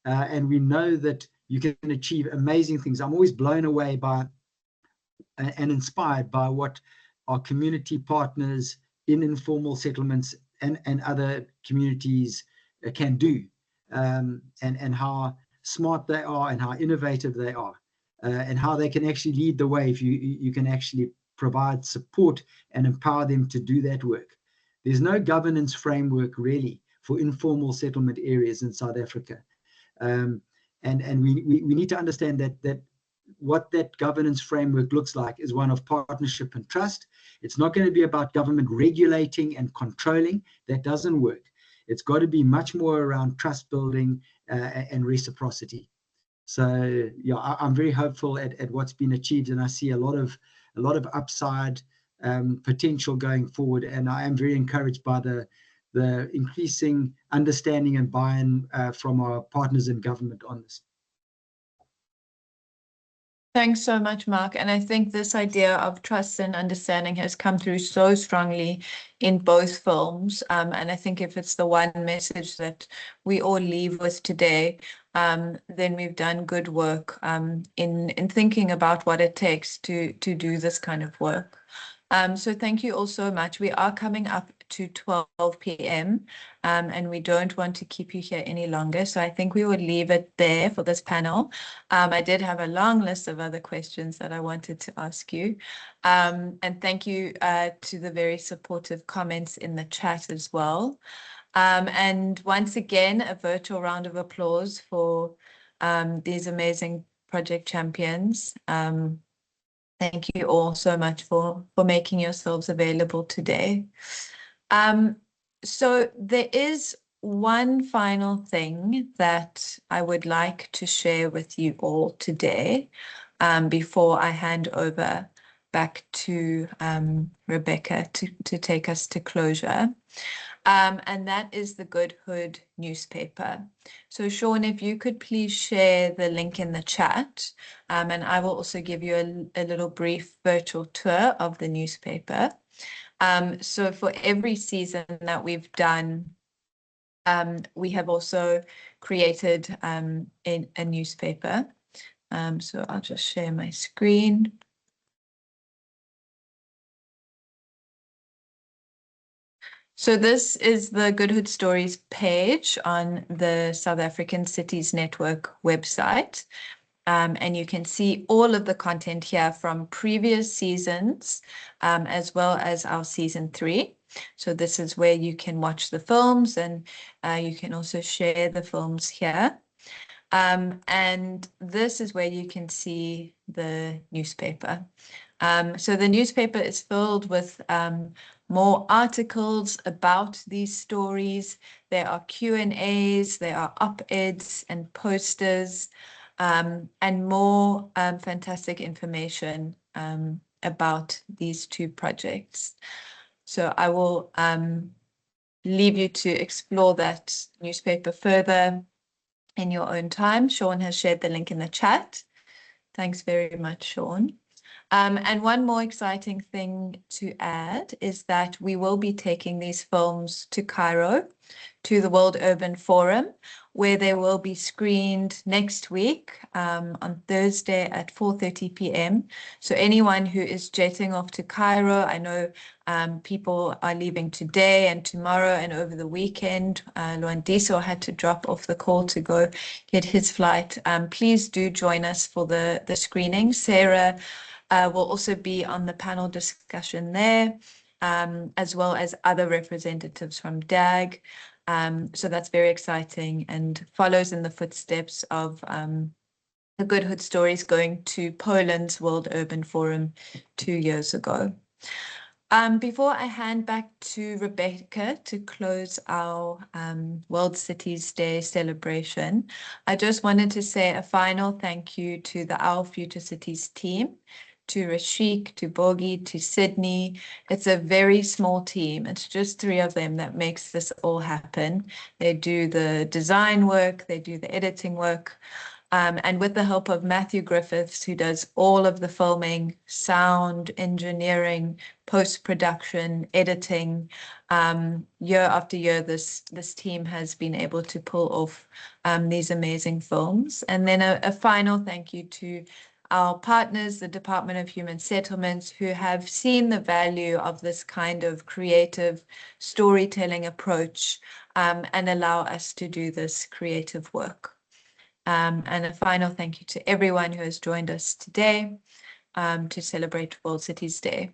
and we know that you can achieve amazing things. I'm always blown away by and inspired by what our community partners in informal settlements and other communities can do, and how smart they are and how innovative they are, and how they can actually lead the way if you can actually provide support and empower them to do that work. There's no governance framework really for informal settlement areas in South Africa, and we need to understand that what that governance framework looks like is one of partnership and trust. It's not going to be about government regulating and controlling. That doesn't work. It's got to be much more around trust building and reciprocity. So yeah, I'm very hopeful at what's been achieved, and I see a lot of upside potential going forward. And I am very encouraged by the increasing understanding and buy-in from our partners in government on this. Thanks so much, Mark. And I think this idea of trust and understanding has come through so strongly in both films. And I think if it's the one message that we all leave with today, then we've done good work in thinking about what it takes to do this kind of work. So thank you all so much. We are coming up to 12 p.m. And we don't want to keep you here any longer. So I think we would leave it there for this panel. I did have a long list of other questions that I wanted to ask you. And thank you to the very supportive comments in the chat as well. And once again, a virtual round of applause for these amazing project champions. Thank you all so much for making yourselves available today. So there is one final thing that I would like to share with you all today before I hand over back to Rebecca to take us to closure. And that is the Good Hood newspaper. So Sean, if you could please share the link in the chat, and I will also give you a little brief virtual tour of the newspaper. So for every season that we've done, we have also created a newspaper. So I'll just share my screen. So this is the Good Hood Stories page on the South African Cities Network website. And you can see all of the content here from previous seasons, as well as our season 3. So this is where you can watch the films, and you can also share the films here. And this is where you can see the newspaper. So the newspaper is filled with more articles about these stories. There are Q&As, there are op-eds and posters, and more fantastic information about these two projects. So I will leave you to explore that newspaper further in your own time. Sean has shared the link in the chat. Thanks very much, Sean. And one more exciting thing to add is that we will be taking these films to Cairo, to the World Urban Forum, where they will be screened next week on Thursday at 4:30 p.m. So anyone who is jetting off to Cairo, I know people are leaving today and tomorrow and over the weekend. Luandiso had to drop off the call to go get his flight. Please do join us for the screening. Sarah will also be on the panel discussion there, as well as other representatives from DAG. So that's very exciting and follows in the footsteps of the Good Hood Stories going to Poland's World Urban Forum 2 years ago. Before I hand back to Rebecca to close our World Cities Day celebration, I just wanted to say a final thank you to the Our Future Cities team, to Rashik, to Bogi, to Sydney. It's a very small team. It's just 3 of them that makes this all happen. They do the design work, they do the editing work. And with the help of Matthew Griffiths, who does all of the filming, sound, engineering, post-production, editing, year after year, this team has been able to pull off these amazing films. And then a final thank you to our partners, the Department of Human Settlements, who have seen the value of this kind of creative storytelling approach and allow us to do this creative work. And a final thank you to everyone who has joined us today to celebrate World Cities Day.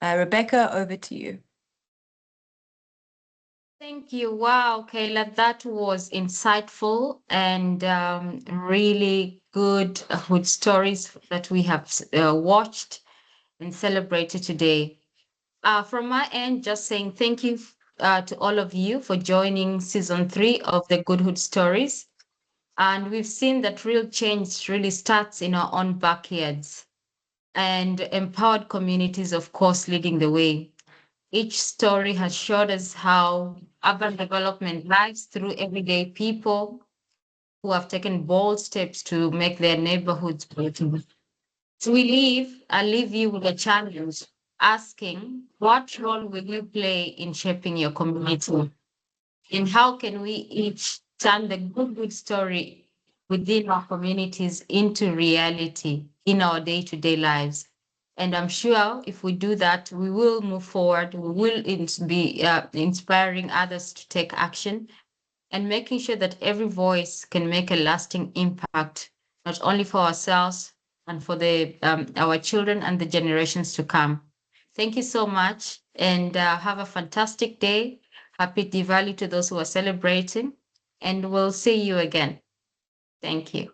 Rebecca, over to you. Thank you. Wow, Kayla, that was insightful and really good hood stories that we have watched and celebrated today. From my end, just saying thank you to all of you for joining season 3 of the Good Hood Stories. And we've seen that real change really starts in our own backyards, and empowered communities, of course, leading the way. Each story has showed us how urban development lives through everyday people who have taken bold steps to make their neighborhoods better. So I leave you with a challenge, asking, what role will you play in shaping your community? And how can we each turn the good story within our communities into reality in our day-to-day lives? And I'm sure if we do that, we will move forward. We will be inspiring others to take action and making sure that every voice can make a lasting impact, not only for ourselves and for our children and the generations to come. Thank you so much, and have a fantastic day. Happy Diwali to those who are celebrating, and we'll see you again. Thank you.